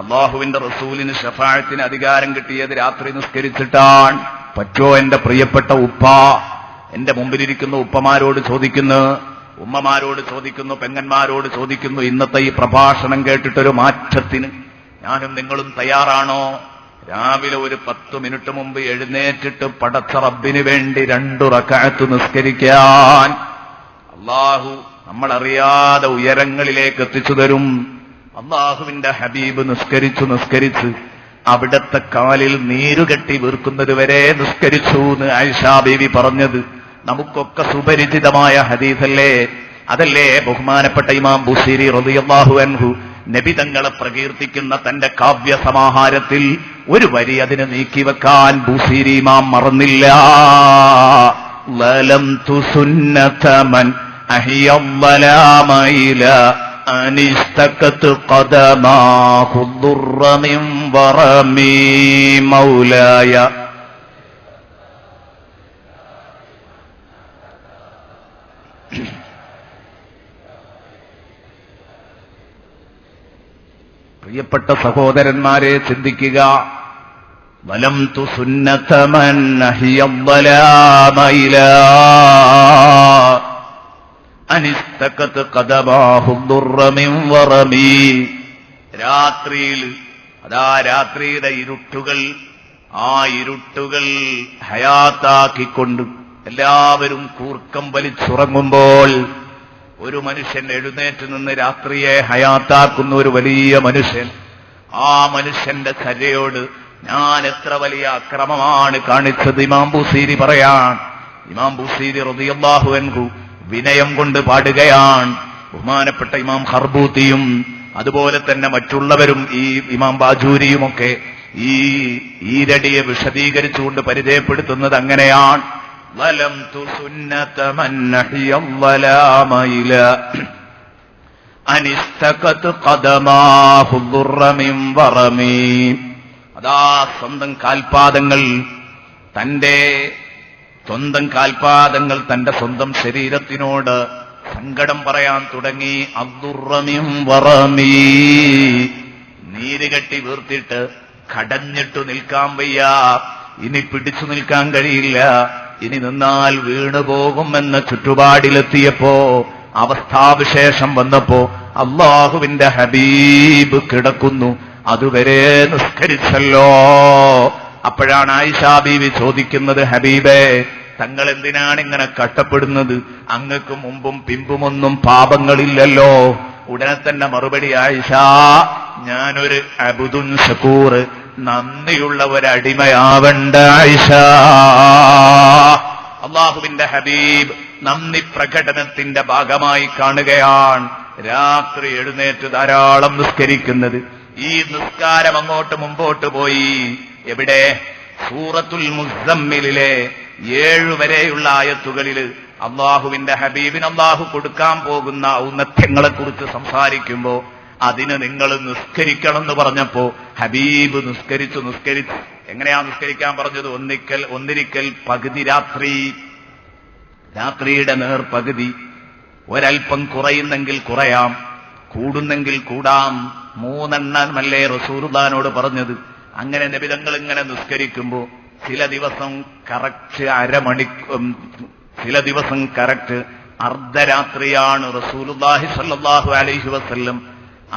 S1: അല്ലാഹുവിന്റെ റസൂലിന് ശഫാഅത്തിന് അധികാരം കിട്ടിയത് രാത്രി നിസ്കരിച്ചിട്ടാണ്. പറ്റോ എന്റെ പ്രിയപ്പെട്ട ഉപ്പ? എന്റെ മുമ്പിലിരിക്കുന്ന ഉപ്പമാരോട് ചോദിക്കുന്നു, ഉമ്മമാരോട് ചോദിക്കുന്നു, പെങ്ങന്മാരോട് ചോദിക്കുന്നു, ഇന്നത്തെ ഈ പ്രഭാഷണം കേട്ടിട്ടൊരു മാറ്റത്തിന് ഞാനും നിങ്ങളും തയ്യാറാണോ? രാവിലെ ഒരു 10 മിനിറ്റ് മുമ്പ് എഴുന്നേറ്റിട്ട് പടച്ച റബ്ബിന് വേണ്ടി 2 റക്അത്ത് നിസ്കരിക്കാൻ അല്ലാഹു നമ്മളറിയാതെ ഉയരങ്ങളിലേക്ക് എത്തിച്ചു തരും. അല്ലാഹുവിന്റെ ഹബീബ് നിസ്കരിച്ച് അവിടത്തെ കാലിൽ നീരുകെട്ടി വീർക്കുന്നത് വരെ നിസ്കരിച്ചു എന്ന് ആയിഷാ ബീവി പറഞ്ഞത് നമുക്കൊക്കെ സുപരിചിതമായ ഹദീസല്ലേ? അതല്ലേ ബഹുമാനപ്പെട്ട ഇമാം ബുസീരി റളിയല്ലാഹു അൻഹു നബി തങ്ങളെ പ്രകീർത്തിക്കുന്ന തന്റെ കാവ്യ സമാഹാരത്തിൽ ഒരു വരി അതിനെ നീക്കിവെക്കാൻ ബുസീരി ഇമാം മറന്നില്ല. ലലംതു സുന്നതമൻ അഹിയല്ലലാമ ഇലാ അനിസ്തകത് ഖദമാഹു ദുർറ മിൻ വറമി മൗലായ. പ്രിയപ്പെട്ട സഹോദരന്മാരെ, ചിന്തിക്കുക. വലംതു സുന്നതമൻ അഹിയല്ലലാമ ഇലാ അനിസ്തകത് ഖദമാഹു ദുർറ മിൻ വറമി. രാത്രിയിൽ രാത്രിയുടെ ഇരുട്ടുകൾ, ആ ഇരുട്ടുകൾ ഹയാത്താക്കിക്കൊണ്ട് എല്ലാവരും കൂർക്കം വലിച്ചുറങ്ങുമ്പോൾ ഒരു മനുഷ്യൻ എഴുന്നേറ്റ് നിന്ന് രാത്രിയെ ഹയാത്താക്കുന്ന ഒരു വലിയ മനുഷ്യൻ, ആ മനുഷ്യന്റെ ചര്യയോട് ഞാൻ എത്ര വലിയ അക്രമമാണ് കാണിച്ചത് ഇമാം ബുസീരി പറയാൻ. ഇമാം ബുസീരി റളിയല്ലാഹു അൻഹു വിനയം കൊണ്ട് പാടുകയാണ്. ബഹുമാനപ്പെട്ട ഇമാം ഖർബൂത്തിയും അതുപോലെ തന്നെ മറ്റുള്ളവരും ഈ ഇമാം ബാജൂരിയുമൊക്കെ ഈ ഈരടിയെ വിശദീകരിച്ചുകൊണ്ട് പരിചയപ്പെടുത്തുന്നത് അങ്ങനെയാണ്. വലംതു സുന്നതമൻ അഹിയല്ലലാമ ഇലാ അനിസ്തകത് ഖദമാഹു ദുർറ മിൻ വറമി. അതാ സ്വന്തം കാൽപാദങ്ങൾ തന്റെ സ്വന്തം ശരീരത്തിനോട് സങ്കടം പറയാൻ തുടങ്ങി. അദ്ദുർറ മിൻ വറമി, നീരുകെട്ടി വീർത്തിട്ട് കടഞ്ഞിട്ടു നിൽക്കാൻ വയ്യ, ഇനി പിടിച്ചു നിൽക്കാൻ കഴിയില്ല, ഇനി നിന്നാൽ വീണുപോകുമെന്ന ചുറ്റുപാടിലെത്തിയപ്പോ, അവസ്ഥാവിശേഷം വന്നപ്പോ അല്ലാഹുവിന്റെ ഹബീബ് കിടക്കുന്നു, അതുവരെ നിസ്കരിച്ചല്ലോ. അപ്പോഴാണ് ആയിഷാ ബീവി ചോദിക്കുന്നത്, ഹബീബേ തങ്ങൾ എന്തിനാണ് ഇങ്ങനെ കഷ്ടപ്പെടുന്നത്? അങ്ങക്ക് മുമ്പും പിമ്പുമൊന്നും പാപങ്ങളില്ലല്ലോ. ഉടനെ തന്നെ മറുപടി, ആയിഷാ ഞാനൊരു അബ്ദുൻ ശകൂർ, നന്ദിയുള്ള ഒരടിമയാവണ്ട ആയിഷാ. അല്ലാഹുവിന്റെ ഹബീബ് നന്ദി പ്രകടനത്തിന്റെ ഭാഗമായി കാണുകയാണ് രാത്രി എഴുന്നേറ്റ് ധാരാളം നിസ്കരിക്കുന്നത്. ഈ നിസ്കാരം അങ്ങോട്ട് മുമ്പോട്ട് പോയി. എവിടെ? സൂറത്തുൽ മുസമ്മിലിലെ 7 വരെയുള്ള ആയത്തുകളിൽ അള്ളാഹുവിന്റെ ഹബീബിന് അള്ളാഹു കൊടുക്കാൻ പോകുന്ന ഔന്നത്യങ്ങളെ കുറിച്ച് സംസാരിക്കുമ്പോ അതിന് നിങ്ങൾ നിസ്കരിക്കണം എന്ന് പറഞ്ഞപ്പോ ഹബീബ് നിസ്കരിച്ചു. എങ്ങനെയാ നിസ്കരിക്കാൻ പറഞ്ഞത്? ഒന്നിരിക്കൽ പകുതി രാത്രിയുടെ നേർപകുതി, ഒരൽപ്പം കുറയുന്നെങ്കിൽ കുറയാം, കൂടുന്നെങ്കിൽ കൂടാം. 3 എണ്ണമല്ലേ റസൂലുള്ളാഹിനോട് പറഞ്ഞത്. അങ്ങനെ നബിതങ്ങൾ ഇങ്ങനെ നിസ്കരിക്കുമ്പോ ചില ദിവസം കറക്റ്റ് ചില ദിവസം കറക്റ്റ് അർദ്ധരാത്രിയാണ്. റസൂലുള്ളാഹി സ്വല്ലല്ലാഹു അലൈഹി വസല്ലം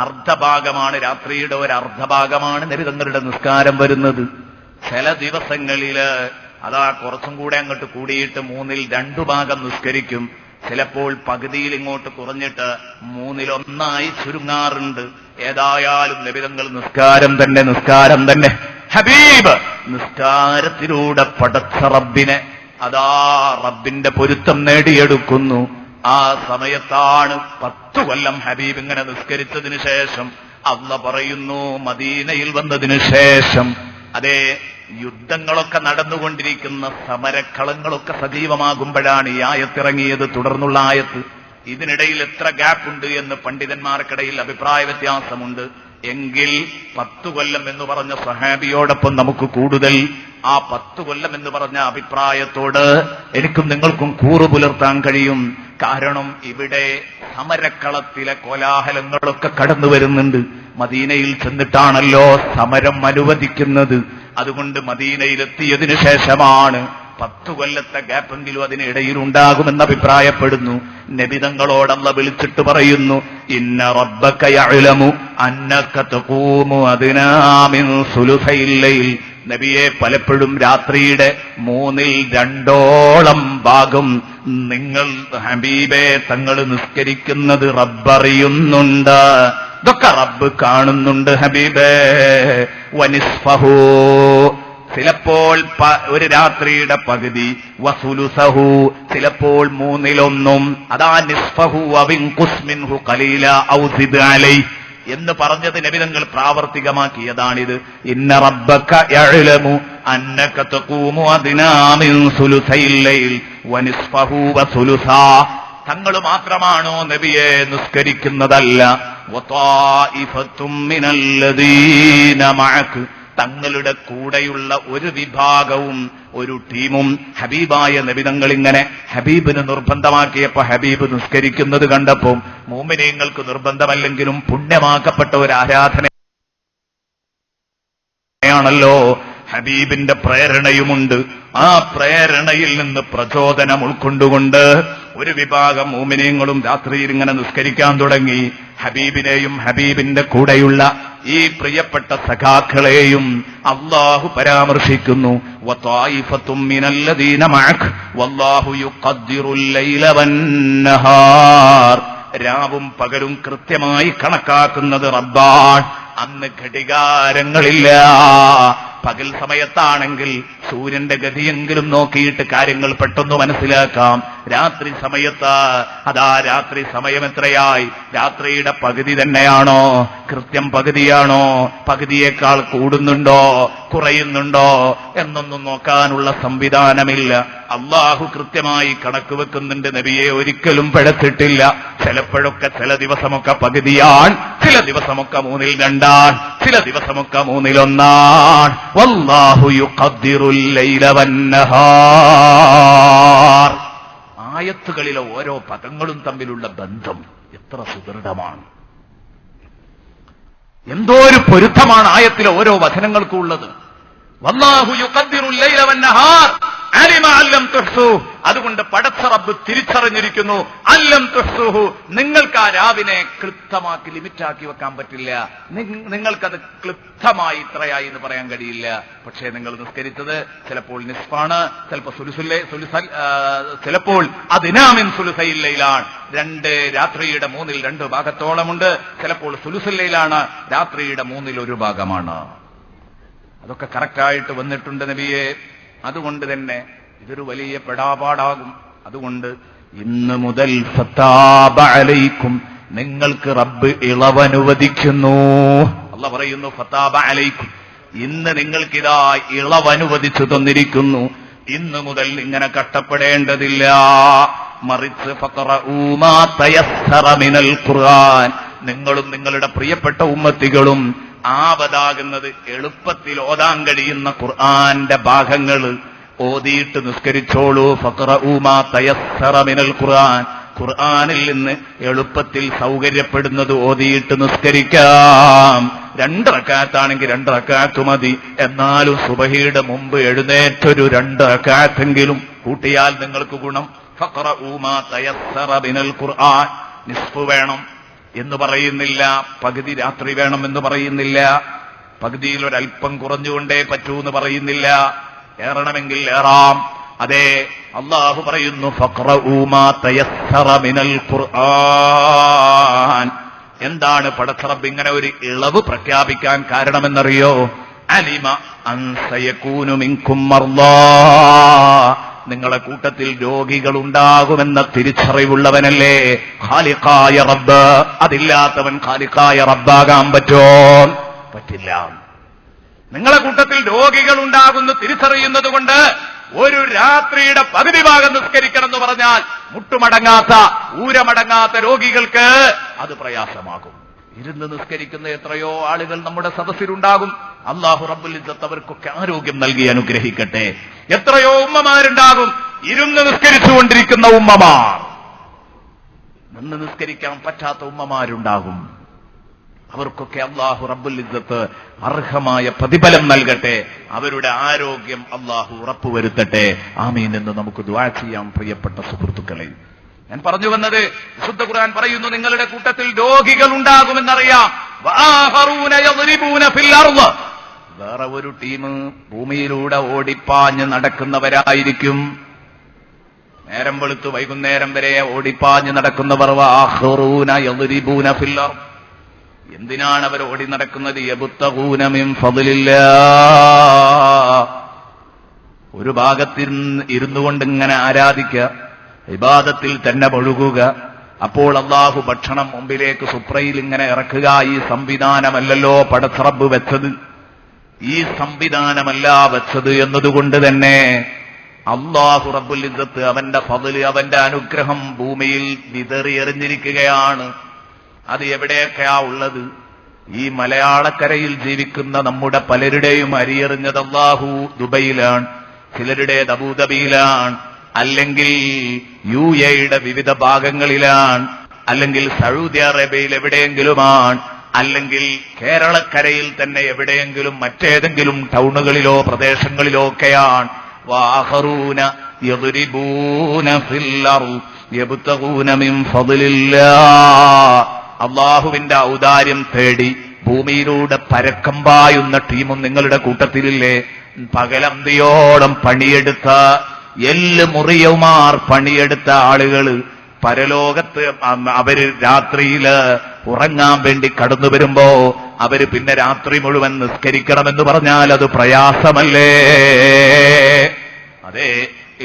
S1: അർദ്ധഭാഗമാണ്, രാത്രിയുടെ ഒരു അർദ്ധഭാഗമാണ് നബിതങ്ങളുടെ നിസ്കാരം വരുന്നത്. ചില ദിവസങ്ങളില് അതാ കുറച്ചും കൂടെ അങ്ങോട്ട് കൂടിയിട്ട് 3/2 ഭാഗം നിസ്കരിക്കും. ചിലപ്പോൾ പകുതിയിൽ ഇങ്ങോട്ട് കുറഞ്ഞിട്ട് 1/3 ചുരുങ്ങാറുണ്ട്. ഏതായാലും നബിതങ്ങൾ നിസ്കാരം തന്നെ. ഹബീബ് നിസ്കാരത്തിലൂടെ പടച്ച റബ്ബിനെ അതാ റബ്ബിന്റെ പൊരുത്തം നേടിയെടുക്കുന്നു. ആ സമയത്താണ് 10 കൊല്ലം ഹബീബ് ഇങ്ങനെ നിസ്കരിച്ചതിന് ശേഷം അല്ലാഹ് പറയുന്നു, മദീനയിൽ വന്നതിന് ശേഷം അതേ യുദ്ധങ്ങളൊക്കെ നടന്നുകൊണ്ടിരിക്കുന്ന സമരക്കളങ്ങളൊക്കെ സജീവമാകുമ്പോഴാണ് ഈ ആയത്തിറങ്ങിയത്. തുടർന്നുള്ള ആയത്ത് ഇതിനിടയിൽ എത്ര ഗ്യാപ്പുണ്ട് എന്ന് പണ്ഡിതന്മാർക്കിടയിൽ അഭിപ്രായ വ്യത്യാസമുണ്ട്. എങ്കിൽ 10 കൊല്ലം എന്ന് പറഞ്ഞ സഹാബിയോടൊപ്പം നമുക്ക് കൂടുതൽ ആ 10 കൊല്ലം എന്ന് പറഞ്ഞ അഭിപ്രായത്തോട് എനിക്കും നിങ്ങൾക്കും കൂറു പുലർത്താൻ കഴിയും. കാരണം ഇവിടെ സമരക്കളത്തിലെ കോലാഹലങ്ങളൊക്കെ കടന്നു വരുന്നുണ്ട്. മദീനയിൽ ചെന്നിട്ടാണല്ലോ സമരം അനുവദിക്കുന്നത്. അതുകൊണ്ട് മദീനയിലെത്തിയതിനു ശേഷമാണ് 10 കൊല്ലത്തെ ഗ്യാപ്പെങ്കിലും അതിനിടയിൽ ഉണ്ടാകുമെന്ന് അഭിപ്രായപ്പെടുന്നു. നബിതങ്ങളോട് അല്ലാഹ് വിളിച്ചിട്ട് പറയുന്നു, ഇന്ന റബ്ബക യഅലമു അന്നക തഖൂമു അദ്നാ മിൻ സുലുസൈൽ ലൈൽ. നബിയെ, പലപ്പോഴും രാത്രിയുടെ 2/3 ഭാഗം നിങ്ങൾ ഹബീബേ തങ്ങൾ നിസ്കരിക്കുന്നത് റബ്ബറിയുന്നുണ്ട്. ഇതൊക്കെ റബ്ബ് കാണുന്നുണ്ട് ഹബീബേ. വനിസ്ഫഹു, ചിലപ്പോൾ ഒരു രാത്രിയുടെ പകുതി, വസുലുസഹു, ചിലപ്പോൾ 1/3. അതാ നിസ്ഫഹു അവിൻഖുസ് മിൻഹു ഖലീല ഔ സിദ് അലൈഹി എന്ന് പറഞ്ഞത് നബിതങ്ങൾ പ്രാവർത്തികമാക്കിയതാണിത്. ഇന്ന റബ്ബക യഅലമു അന്നക തഖൂമു അദ്നാ മിൻ സുലുസൈൽ ലൈൽ വനിസ്ഫഹു വസുലുസാ. തങ്ങൾ മാത്രമാണോ നബിയെ നിസ്കരിക്കുന്നതല്ല, വതായിഫത്തും മിനല്ലദീന മഅക, തങ്ങളുടെ കൂടെയുള്ള ഒരു വിഭാഗവും ഒരു ടീമും ഹബീബായ നബിതങ്ങൾ ഇങ്ങനെ ഹബീബിന് നിർബന്ധമാക്കിയപ്പോ ഹബീബ് നിസ്കരിക്കുന്നത് കണ്ടപ്പോൾ മുഅ്മിനീങ്ങൾക്ക് നിർബന്ധമല്ലെങ്കിലും പുണ്യമാക്കപ്പെട്ട ഒരു ആരാധനയാണല്ലോ. ഹബീബിന്റെ പ്രേരണയുമുണ്ട്. ആ പ്രേരണയിൽ നിന്ന് പ്രചോദനം ഉൾക്കൊണ്ടുകൊണ്ട് ഒരു വിഭാഗം മുഅ്മിനീങ്ങളും രാത്രിയിൽ ഇങ്ങനെ നിസ്കരിക്കാൻ തുടങ്ങി. ഹബീബിനെയും ഹബീബിന്റെ കൂടെയുള്ള ഈ പ്രിയപ്പെട്ട സഖാക്കളെയും അല്ലാഹു പരാമർശിക്കുന്നു. വതായിഫത്തും മിനല്ലദീന മഅക വല്ലാഹു യുഖദ്ദിറുൽ ലൈല വന്നഹാർ. രാവും പകലും കൃത്യമായി കണക്കാക്കുന്നത് റബ്ബാണ്. അന്ന് ഘടികാരങ്ങളില്ല. പകൽ സമയത്താണെങ്കിൽ സൂര്യന്റെ ഗതിയെങ്കിലും നോക്കിയിട്ട് കാര്യങ്ങൾ പെട്ടെന്ന് മനസ്സിലാക്കാം. രാത്രി സമയത്ത് അതാ രാത്രി സമയം എത്രയായി, രാത്രിയുടെ പകുതി തന്നെയാണോ, കൃത്യം പകുതിയാണോ, പകുതിയേക്കാൾ കൂടുന്നുണ്ടോ കുറയുന്നുണ്ടോ എന്നൊന്നും നോക്കാനുള്ള സംവിധാനമില്ല. അള്ളാഹു കൃത്യമായി കണക്ക് വെക്കുന്നുണ്ട്. നബിയെ ഒരിക്കലും പിഴച്ചിട്ടില്ല. ചിലപ്പോഴൊക്കെ ചില ദിവസമൊക്കെ പകുതിയാണ്, ചില ദിവസമൊക്കെ 2/3, ചില ദിവസമൊക്കെ 1/1. വല്ലാഹു യുഖദ്ദിറുൽ ലൈല വന്നഹാർ. ആയത്തുകളിലെ ഓരോ പദങ്ങളും തമ്മിലുള്ള ബന്ധം എത്ര സുദൃഢമാണ്, എന്തോ ഒരു പൊരുത്തമാണ് ആയത്തിലെ ഓരോ വചനങ്ങൾക്കും ഉള്ളത്. വല്ലാഹു യുഖദ്ദിറുൽ ലൈല വന്നഹാർ അലിമ അല്ലം തുഹ്സൂ. അതുകൊണ്ട് പടച്ച റബ്ബ് തിരിച്ചറിഞ്ഞിരിക്കുന്നു. അല്ലം തുഹ്സൂഹു, നിങ്ങൾക്ക് ആ രാവിനെ ക്ലിപ്തമാക്കി ലിമിറ്റാക്കി വെക്കാൻ പറ്റില്ല. നിങ്ങൾക്കത് ക്ലിപ്തമായി ഇത്രയായി എന്ന് പറയാൻ കഴിയില്ല. പക്ഷേ നിങ്ങൾ നിസ്കരിച്ചത് ചിലപ്പോൾ നിസ്ഫാണ്, ചിലപ്പോൾ ചിലപ്പോൾ അദ്നാമിൻ സുലുസൈൽ ലൈലാണ്. രാത്രിയുടെ 2/3 ഭാഗത്തോളമുണ്ട്. ചിലപ്പോൾ സുലുസുൽ ലൈലാണ്, രാത്രിയുടെ 1/3 ഭാഗമാണ്. അതൊക്കെ കറക്റ്റായിട്ട് വന്നിട്ടുണ്ട് നബിയെ. അതുകൊണ്ട് തന്നെ ഇതൊരു വലിയ പെടാപാടാകും. അതുകൊണ്ട് ഇന്ന് മുതൽ ഫതാബ അലൈക്കും, നിങ്ങൾക്ക് റബ്ബ് ഇളവനുവദിക്കുന്നു. അല്ലാഹ് പറയുന്നു ഫതാബ അലൈക്കും, ഇന്ന് നിങ്ങൾക്കിതാ ഇളവനുവദിച്ചു തന്നിരിക്കുന്നു. ഇന്ന് മുതൽ ഇങ്ങനെ കഷ്ടപ്പെടേണ്ടതില്ല. മറിച്ച് ഫഖറഊ മാ തയസ്സറ മിനൽ ഖുർആൻ, നിങ്ങളും നിങ്ങളുടെ പ്രിയപ്പെട്ട ഉമ്മത്തികളും ആവതാകുന്നത് എളുപ്പത്തിൽ ഓതാൻ കഴിയുന്ന ഖുർആന്റെ ഭാഗങ്ങൾ ഓതിയിട്ട് നിസ്കരിച്ചോളൂ. ഫഖറഊ മാ തയസ്സറ മിനൽ ഖുർആൻ, ഖുർആനിൽ നിന്ന് എളുപ്പത്തിൽ സൗകര്യപ്പെടുന്നത് ഓതിയിട്ട് നിസ്കരിക്കാം. 2 റക്അത്താണെങ്കിൽ 2 റക്അത്ത് മതി. എന്നാലും സുബഹിയുടെ മുമ്പ് എഴുന്നേറ്റൊരു 2 റക്അത്തെങ്കിലും കൂട്ടിയാൽ നിങ്ങൾക്ക് ഗുണം. ഫഖറഊ മാ തയസ്സറ മിനൽ ഖുർആൻ. നിസ്ഫ് വേണം എന്ന് പറയുന്നില്ല, പകുതി രാത്രി വേണം എന്ന് പറയുന്നില്ല, പകുതിയിൽ ഒരല്പം കുറഞ്ഞുകൊണ്ടേ പറ്റൂ എന്ന് പറയുന്നില്ല. ഏറണമെങ്കിൽ ഏറാം. അതെ, അല്ലാഹു പറയുന്നു ഫഖറഊ മാ തയസ്സറ മിനൽ ഖുർആൻ. എന്താണ് പടച്ച റബ്ബ് ഇങ്ങനെ ഒരു ഇളവ് പ്രഖ്യാപിക്കാൻ കാരണമെന്നറിയോ? അലിമ അൻ സയകൂനു മിൻകും മർദാ, നിങ്ങളെ കൂട്ടത്തിൽ രോഗികൾ ഉണ്ടാകുമെന്ന തിരിച്ചറിവുള്ളവനല്ലേ ഖാലിഖായ റബ്ബ്. അതില്ലാത്തവൻ ഖാലിഖായ റബ്ബാകാൻ പറ്റില്ല. നിങ്ങളെ കൂട്ടത്തിൽ രോഗികൾ ഉണ്ടാകുന്നു തിരിച്ചറിയുന്നത് കൊണ്ട് ഒരു രാത്രിയുടെ പകുതി ഭാഗം നിസ്കരിക്കണം എന്ന് പറഞ്ഞാൽ മുട്ടുമടങ്ങാത്ത ഊരമടങ്ങാത്ത രോഗികൾക്ക് അത് പ്രയാസമാകും. ഇരുന്ന് നിസ്കരിക്കുന്ന എത്രയോ ആളുകൾ നമ്മുടെ സദസ്സിലുണ്ടാകും. അല്ലാഹു റബ്ബുൽ ഇസ്സത്ത് അവർക്കൊക്കെ ആരോഗ്യം നൽകി അനുഗ്രഹിക്കട്ടെ. എത്രയോ ഉമ്മമാരുണ്ടാകും, ഇരുന്ന് നിസ്കരിച്ചുകൊണ്ടിരിക്കുന്ന ഉമ്മമാർ. നിന്ന് നിസ്കരിക്കാൻ പറ്റാത്ത ഉമ്മമാരുണ്ടാകും. അവർക്കൊക്കെ അല്ലാഹു റബ്ബുൽ ഇസ്സത്ത് അർഹമായ പ്രതിഫലം നൽകട്ടെ. അവരുടെ ആരോഗ്യം അല്ലാഹു ഉറപ്പുവരുത്തട്ടെ. ആമീൻ എന്ന് നമുക്ക് ദുആ ചെയ്യാം. പ്രിയപ്പെട്ട സുഹൃത്തുക്കളെ, ഞാൻ പറഞ്ഞു വന്നത്, വിശുദ്ധ ഖുർആൻ പറയുന്നു നിങ്ങളുടെ കൂട്ടത്തിൽ രോഗികൾ ഉണ്ടാകുമെന്നറിയാം. വആഖറൂന യദ്രിബൂന ഫിൽ അർള്, വേറെ ഒരു ടീം ഭൂമിയിലൂടെ ഓടിപ്പാഞ്ഞ് നടക്കുന്നവരായിരിക്കും. നേരം വെളുത്ത് വൈകുന്നേരം വരെ ഓടിപ്പാഞ്ഞ് നടക്കുന്നവർ. വആഖറൂന യദ്രിബൂന ഫിൽ അർള്, എന്തിനാണ് അവർ ഓടി നടക്കുന്നത്? യബ്തഗൂന മിൻ ഫദ്ലില്ലാഹ്, ഒരു ഭാഗത്തിൽ ഇരുന്നു കൊണ്ട് ഇങ്ങനെ ആരാധിക്കുക, ഇബാദത്തിൽ തന്നെ മുഴുകുക. അപ്പോൾ അല്ലാഹു ഭക്ഷണം മുമ്പിലേക്ക് സുപ്രയിൽ ഇങ്ങനെ ഇറക്കുക. ഈ സംവിധാനമല്ലല്ലോ പടച്ചറബ് വെച്ചത്. ഈ സംവിധാനമല്ല വെച്ചത് എന്നതുകൊണ്ട് തന്നെ അല്ലാഹു റബ്ബുൽ ഇസ്സത്ത് അവന്റെ ഫദ്ല്, അവന്റെ അനുഗ്രഹം ഭൂമിയിൽ വിതറിയെറിഞ്ഞിരിക്കുകയാണ്. അത് എവിടെയൊക്കെയാ ഉള്ളത്? ഈ മലയാളക്കരയിൽ ജീവിക്കുന്ന നമ്മുടെ പലരുടെയും അരിയെറിഞ്ഞത് അല്ലാഹു ദുബൈയിലാണ്, ചിലരുടേത് അബൂദബിയിലാണ്, അല്ലെങ്കിൽ UAE വിവിധ ഭാഗങ്ങളിലാണ്, അല്ലെങ്കിൽ സൗദി അറേബ്യയിൽ എവിടെയെങ്കിലുമാണ്, അല്ലെങ്കിൽ കേരളക്കരയിൽ തന്നെ എവിടെയെങ്കിലും മറ്റേതെങ്കിലും ടൗണുകളിലോ പ്രദേശങ്ങളിലോ ഒക്കെയാണ്. വആഖറൂന യദ്രിബൂന ഫിൽ അർള് യബ്തഗൂന മിൻ ഫദ്ലില്ലാഹ്, അല്ലാഹുവിന്റെ ഔദാര്യം തേടി ഭൂമിയിലൂടെ പരക്കം പായുന്ന ടീമും നിങ്ങളുടെ കൂട്ടത്തിലില്ലേ? പകലന്തിയോളം പണിയെടുത്ത എല്ല് മുറിയുമാർ പണിയെടുത്ത ആളുകൾ പരലോകത്ത് അവര് രാത്രിയില് ഉറങ്ങാൻ വേണ്ടി കടന്നു വരുമ്പോ അവര് പിന്നെ രാത്രി മുഴുവൻ നിസ്കരിക്കണമെന്ന് പറഞ്ഞാൽ അത് പ്രയാസമല്ലേ? അതെ,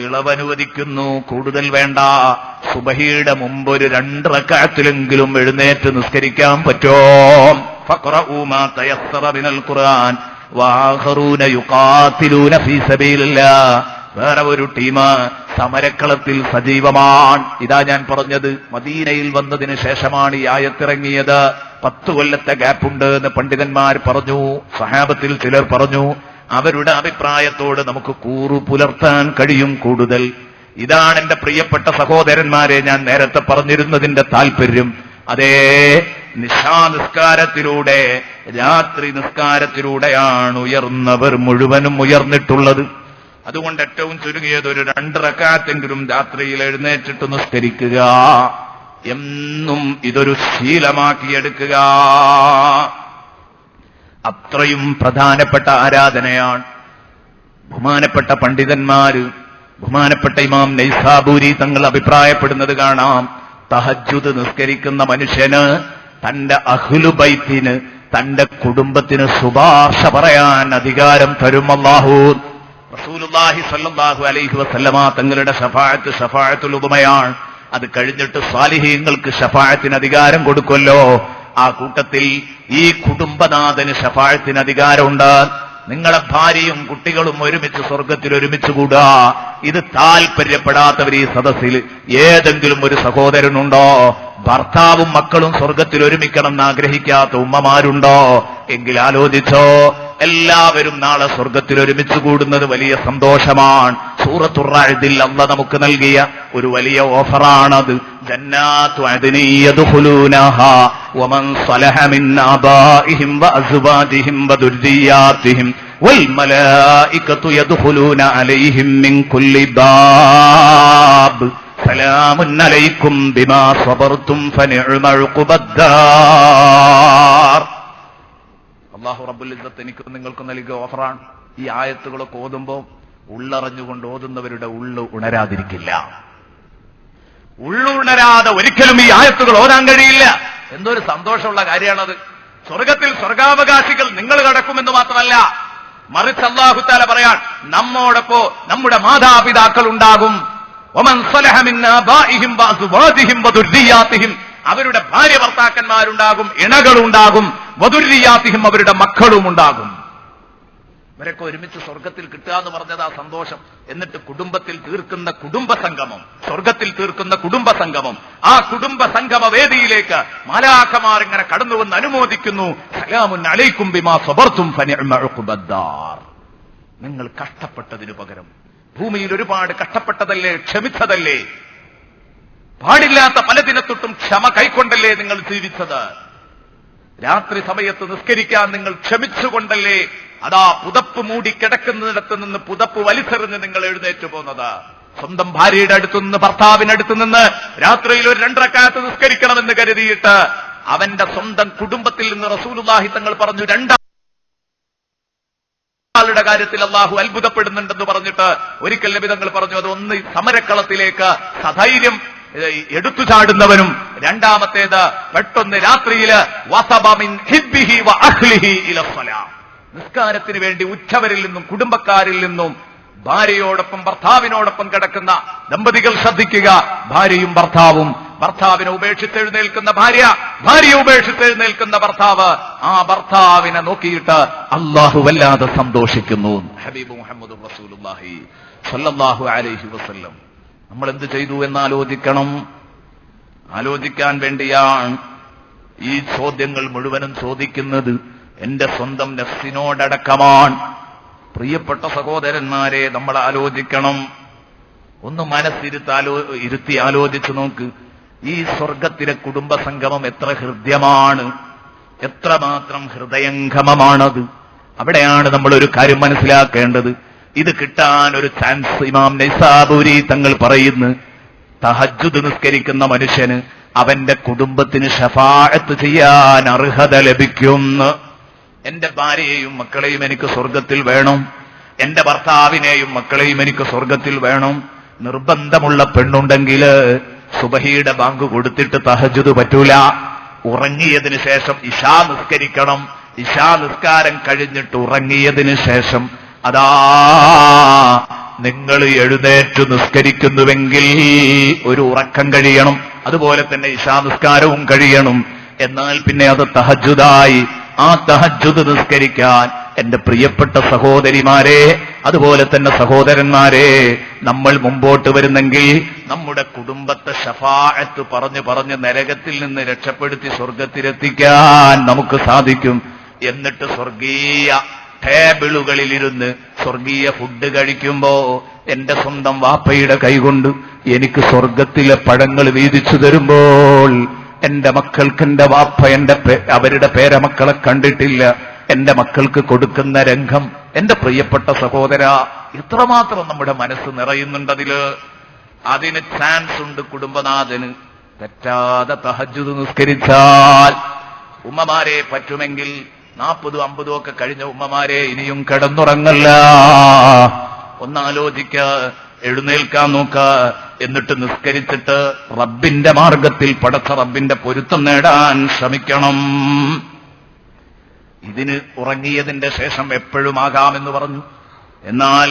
S1: ഇളവനുവദിക്കുന്നു, കൂടുതൽ വേണ്ട. സുബഹിയുടെ മുമ്പ് ഒരു 2 റക്അത്തിലെങ്കിലും എഴുന്നേറ്റ് നിസ്കരിക്കാൻ പറ്റോ? ഫഖറഊ മാ തയസ്സറ മിനൽ ഖുർആൻ വആഖറൂന യുഖാതിലൂന ഫീ സബീലില്ലാഹ്, വേറെ ഒരു ടീം സമരക്കളത്തിൽ സജീവമാണ്. ഇതാ ഞാൻ പറഞ്ഞത്, മദീനയിൽ വന്നതിന് ശേഷമാണ് ഈ ആയത്തിറങ്ങിയത്. 10 കൊല്ലത്തെ ഗ്യാപ്പുണ്ട് എന്ന് പണ്ഡിതന്മാർ പറഞ്ഞു, സഹാബത്തിൽ ചിലർ പറഞ്ഞു. അവരുടെ അഭിപ്രായത്തോട് നമുക്ക് കൂറു പുലർത്താൻ കഴിയും കൂടുതൽ. ഇതാണ് എന്റെ പ്രിയപ്പെട്ട സഹോദരന്മാരെ ഞാൻ നേരത്തെ പറഞ്ഞിരുന്നതിന്റെ താല്പര്യം. അതേ, നിശാനിസ്കാരത്തിലൂടെ, രാത്രി നിസ്കാരത്തിലൂടെയാണ് ഉയർന്നവർ മുഴുവനും ഉയർന്നിട്ടുള്ളത്. അതുകൊണ്ട് ഏറ്റവും ചുരുങ്ങിയത് ഒരു 2 റക്അത്തെങ്കിലും രാത്രിയിൽ എഴുന്നേറ്റിട്ട് നിസ്കരിക്കുക. എന്നും ഇതൊരു ശീലമാക്കിയെടുക്കുക. അത്രയും പ്രധാനപ്പെട്ട ആരാധനയാണ്. ബഹുമാനപ്പെട്ട പണ്ഡിതന്മാര്, ബഹുമാനപ്പെട്ട ഇമാം നൈസാബൂരി തങ്ങൾ അഭിപ്രായപ്പെടുന്നത് കാണാം. തഹജ്ജുദ് നിസ്കരിക്കുന്ന മനുഷ്യന് തന്റെ അഹ്ലു ബൈത്തിന്, തന്റെ കുടുംബത്തിന് ശുപാർശ പറയാൻ അധികാരം തരും അല്ലാഹു. റസൂലുള്ളാഹി സ്വല്ലല്ലാഹു അലൈഹി വസല്ലമ തങ്ങളുടെ ശഫാഅത്തുൽ ഉദ്മയാണ്. അത് കഴിഞ്ഞിട്ട് സ്വാലിഹീങ്ങൾക്ക് ശഫാഅത്തിന് അധികാരം കൊടുക്കുമല്ലോ. ആ കൂട്ടത്തിൽ ഈ കുടുംബനാഥന് ശഫാഅത്തിന് അധികാരമുണ്ട്. നിങ്ങളെ ഭാര്യയും കുട്ടികളും ഒരുമിച്ച് സ്വർഗത്തിൽ ഒരുമിച്ച് കൂടുക. ഇത് താല്പര്യപ്പെടാത്തവർ ഈ സദസ്സിൽ ഏതെങ്കിലും ഒരു സഹോദരനുണ്ടോ? ഭർത്താവും മക്കളും സ്വർഗത്തിൽ ഒരുമിക്കണം ആഗ്രഹിക്കാത്ത ഉമ്മമാരുണ്ടോ? എങ്കിൽ ആലോചിച്ചോ. എല്ലാവരും നാളെ സ്വർഗത്തിൽ ഒരുമിച്ച് കൂടുന്നത് വലിയ സന്തോഷമാണ്. സൂറത്തുർ റഅദിൽ അല്ലാഹ് നമുക്ക് നൽകിയ ഒരു വലിയ ഓഫറാണത്. ജന്നാത്തു അദ്നി യദ്ഖുലൂനഹാ വമൻ സ്വലഹ മിൻ ആബാഇഹിം വഅസ്വാജിഹിം വദുർരിയാതിഹിം വൽ മലായികതു യദ്ഖുലൂന അലൈഹിം മിൻ കുല്ലി ബാബ് സലാമുൻ അലൈക്കും ബിമാ സബർതും ഫനിഅമ ഉഖുബദ്ദാർ. അല്ലാഹു റബ്ബുൽ ഇസ്സത്ത് എനിക്കും നിങ്ങൾക്കും നൽകിയ ഓഫറാണ്. ഈ ആയത്തുകളൊക്കെ ഓതുമ്പോൾ ഉള്ളറിഞ്ഞുകൊണ്ട് ഓതുന്നവരുടെ ഉള്ളു ഉണരാതിരിക്കില്ല. ഉള്ളുണരാതെ ഒരിക്കലും ഈ ആയത്തുകൾ ഓതാൻ കഴിയില്ല. എന്തൊരു സന്തോഷമുള്ള കാര്യമാണത്. സ്വർഗത്തിൽ സ്വർഗാവകാശികൾ നിങ്ങൾ കടക്കുമെന്ന് മാത്രമല്ല, മറിച്ച് അല്ലാഹു തആല പറയാൻ നമ്മോടൊപ്പം നമ്മുടെ മാതാപിതാക്കൾ ഉണ്ടാകും. വമൻ സലഹ മിൻ ആബാഇഹിം വഅസ്വാജിഹിം വദുർരിയാതിഹിം, അവരുടെ ഭാര്യ ഭർത്താക്കന്മാരുണ്ടാകും, ഇണകളുണ്ടാകും, വദുർരിയാതിഹിം, അവരുടെ മക്കളും ഉണ്ടാകും. ഇവരൊക്കെ ഒരുമിച്ച് സ്വർഗത്തിൽ കിട്ടുക എന്ന് പറഞ്ഞത് ആ സന്തോഷം. എന്നിട്ട് കുടുംബത്തിൽ തീർക്കുന്ന കുടുംബസംഗമം, സ്വർഗത്തിൽ തീർക്കുന്ന കുടുംബസംഗമം, ആ കുടുംബസംഗമ വേദിയിലേക്ക് മാലാഖമാർ ഇങ്ങനെ കടന്നുവന്ന് അനുമോദിക്കുന്നു. സലാമുൻ അലൈക്കും ബിമാ സബർതും ഫനിഅമ ഉഖ്ബദ്ദാർ. നിങ്ങൾ കഷ്ടപ്പെട്ടതിനു പകരം, ഭൂമിയിൽ ഒരുപാട് കഷ്ടപ്പെട്ടതല്ലേ, ക്ഷമിച്ചതല്ലേ, പാടില്ലാത്ത പലതിനെത്തൊട്ടും ക്ഷമ കൈക്കൊണ്ടല്ലേ നിങ്ങൾ ജീവിച്ചത്, രാത്രി സമയത്ത് നിസ്കരിക്കാൻ നിങ്ങൾ ക്ഷമിച്ചുകൊണ്ടല്ലേ അതാ പുതപ്പ് മൂടി കിടക്കുന്നിടത്ത് നിന്ന് പുതപ്പ് വലിച്ചെറിഞ്ഞ് നിങ്ങൾ എഴുന്നേറ്റ് പോകുന്നത്. സ്വന്തം ഭാര്യയുടെ അടുത്തുനിന്ന്, ഭർത്താവിനടുത്ത് നിന്ന് രാത്രിയിൽ ഒരു 2 റക്അത്ത് നിസ്കരിക്കണമെന്ന് കരുതിയിട്ട് അവന്റെ സ്വന്തം കുടുംബത്തിൽ നിന്ന് റസൂലുള്ളാഹി തങ്ങൾ പറഞ്ഞു, 2 ആളുടെ കാര്യത്തിൽ അള്ളാഹു അത്ഭുതപ്പെടുന്നുണ്ടെന്ന് പറഞ്ഞിട്ട് ഒരിക്കൽ നബി തങ്ങൾ പറഞ്ഞു, അതൊന്ന് സമരക്കളത്തിലേക്ക് സധൈര്യം എടുത്തു ചാടുന്നവനും, രണ്ടാമത്തേത് പെട്ടെന്ന് രാത്രിയില് നിസ്കാരത്തിന് വേണ്ടി ഉച്ചവരിൽ നിന്നും കുടുംബക്കാരിൽ നിന്നും ഭാര്യയോടൊപ്പം ഭർത്താവിനോടൊപ്പം കിടക്കുന്ന ദമ്പതികൾ ശ്രദ്ധിക്കുക. ഭാര്യയും ഭർത്താവും, ഭർത്താവിനെ ഉപേക്ഷിച്ചെഴുന്നേൽക്കുന്ന ഭാര്യ, ഭാര്യയെ ഉപേക്ഷിച്ചെഴുന്നേൽക്കുന്ന ഭർത്താവ്, ആ ഭർത്താവിനെ നോക്കിയിട്ട് അള്ളാഹു വല്ലാതെ സന്തോഷിക്കുന്നു. ഹബീബ് മുഹമ്മദ് റസൂലുള്ളാഹി സ്വല്ലല്ലാഹു അലൈഹി വസല്ലം. നമ്മൾ എന്ത് ചെയ്തു എന്നാലോചിക്കണം. ആലോചിക്കാൻ വേണ്ടിയാണ് ഈ ചോദ്യങ്ങൾ മുഴുവനും ചോദിക്കുന്നത്. എന്റെ സ്വന്തം നഫ്സിനോടടക്കമാണ്. പ്രിയപ്പെട്ട സഹോദരന്മാരെ, നമ്മൾ ആലോചിക്കണം. ഒന്ന് ഇരുത്തി ആലോചിച്ചു നോക്ക്. ഈ സ്വർഗത്തിലെ കുടുംബസംഗമം എത്ര ഹൃദ്യമാണ്, എത്രമാത്രം ഹൃദയംഗമമാണത്. അവിടെയാണ് നമ്മൾ ഒരു കാര്യം മനസ്സിലാക്കേണ്ടത്. ഇത് കിട്ടാൻ ഒരു ചാൻസ് ഇമാം നൈസാബൂരി തങ്ങൾ പറയുന്നു, തഹജ്ജുദ് നിസ്കരിക്കുന്ന മനുഷ്യന് അവന്റെ കുടുംബത്തിന് ശഫാഅത്ത് ചെയ്യാൻ അർഹത ലഭിക്കുന്നു. എന്റെ ഭാര്യയെയും മക്കളെയും എനിക്ക് സ്വർഗത്തിൽ വേണം, എന്റെ ഭർത്താവിനെയും മക്കളെയും എനിക്ക് സ്വർഗത്തിൽ വേണം. നിർബന്ധമുള്ള പെണ്ണുണ്ടെങ്കിൽ സുബഹിയുടെ ബാങ്ക് കൊടുത്തിട്ട് തഹജ്ജുദ് പറ്റൂല. ഉറങ്ങിയതിന് ശേഷം ഇശാ നിസ്കരിക്കണം. ഇശാ നിസ്കാരം കഴിഞ്ഞിട്ട് ഉറങ്ങിയതിന് ശേഷം അതാ നിങ്ങൾ എഴുന്നേറ്റ് നിസ്കരിക്കുന്നുവെങ്കിൽ ഒരു ഉറക്കം കഴിയണം. അതുപോലെ തന്നെ ഇശാ നിസ്കാരവും കഴിയണം. എന്നാൽ പിന്നെ അത് തഹജ്ജുദായി. ആ തഹജ്ജുദ് നിസ്കരിക്കാൻ എന്റെ പ്രിയപ്പെട്ട സഹോദരിമാരെ, അതുപോലെ തന്നെ സഹോദരന്മാരെ, നമ്മൾ മുമ്പോട്ട് വരുന്നെങ്കിൽ നമ്മുടെ കുടുംബത്തെ ശഫാഅത്ത് പറഞ്ഞ് നരകത്തിൽ നിന്ന് രക്ഷപ്പെടുത്തി സ്വർഗത്തിലെത്തിക്കാൻ നമുക്ക് സാധിക്കും. എന്നിട്ട് സ്വർഗീയ ടേബിളുകളിലിരുന്ന് സ്വർഗീയ ഫുഡ് കഴിക്കുമ്പോ എന്റെ സ്വന്തം വാപ്പയുടെ കൈകൊണ്ട് എനിക്ക് സ്വർഗത്തിലെ പഴങ്ങൾ വീതിച്ചു തരുമ്പോൾ എന്റെ മക്കൾക്ക് എന്റെ വാപ്പ അവരുടെ പേരമക്കളെ കണ്ടിട്ടില്ല, എന്റെ മക്കൾക്ക് കൊടുക്കുന്ന രംഗം, എന്റെ പ്രിയപ്പെട്ട സഹോദര, എത്രമാത്രം നമ്മുടെ മനസ്സ് നിറയുന്നുണ്ടതില്. അതിന് ചാൻസ് ഉണ്ട് കുടുംബനാഥന്. തെറ്റാതെ തഹജ്ജുദ് നിസ്കരിച്ചാൽ ഉമ്മമാരെ പറ്റുമെങ്കിൽ 40-50 ഒക്കെ കഴിഞ്ഞ ഉമ്മമാരെ ഇനിയും കിടന്നുറങ്ങല്ല. ഒന്നാലോചിക്ക, എഴുന്നേൽക്കാൻ നോക്ക, എന്നിട്ട് നിസ്കരിച്ചിട്ട് റബ്ബിന്റെ മാർഗത്തിൽ പടച്ച റബ്ബിന്റെ പൊരുത്തം നേടാൻ ശ്രമിക്കണം. ഇതിന് ഉറങ്ങിയതിന്റെ ശേഷം എപ്പോഴും ആകാമെന്ന് പറഞ്ഞു. എന്നാൽ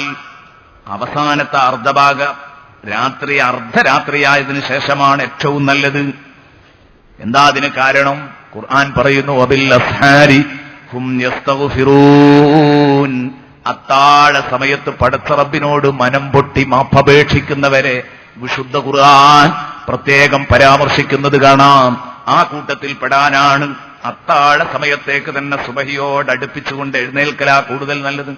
S1: അവസാനത്തെ അർദ്ധഭാഗ രാത്രി, അർദ്ധരാത്രിയായതിനു ശേഷമാണ് ഏറ്റവും നല്ലത്. എന്താ അതിന് കാരണം? ഖുർആൻ പറയുന്നു, വബിൽ അസ്ഹാരി ഹും യസ്തഗ്ഫിറൂൻ. അത്താഴ സമയത്ത് പടച്ച റബ്ബിനോട് മനം പൊട്ടി മാപ്പപേക്ഷിക്കുന്നവരെ വിശുദ്ധ ഖുർആൻ പ്രത്യേകം പരാമർശിക്കുന്നത് കാണാം. ആ കൂട്ടത്തിൽ പെടാനാണ് അത്താഴ സമയത്തേക്ക് തന്നെ സുബഹിയോട് അടുപ്പിച്ചുകൊണ്ട് എഴുന്നേൽക്കലാ കൂടുതൽ നല്ലത്.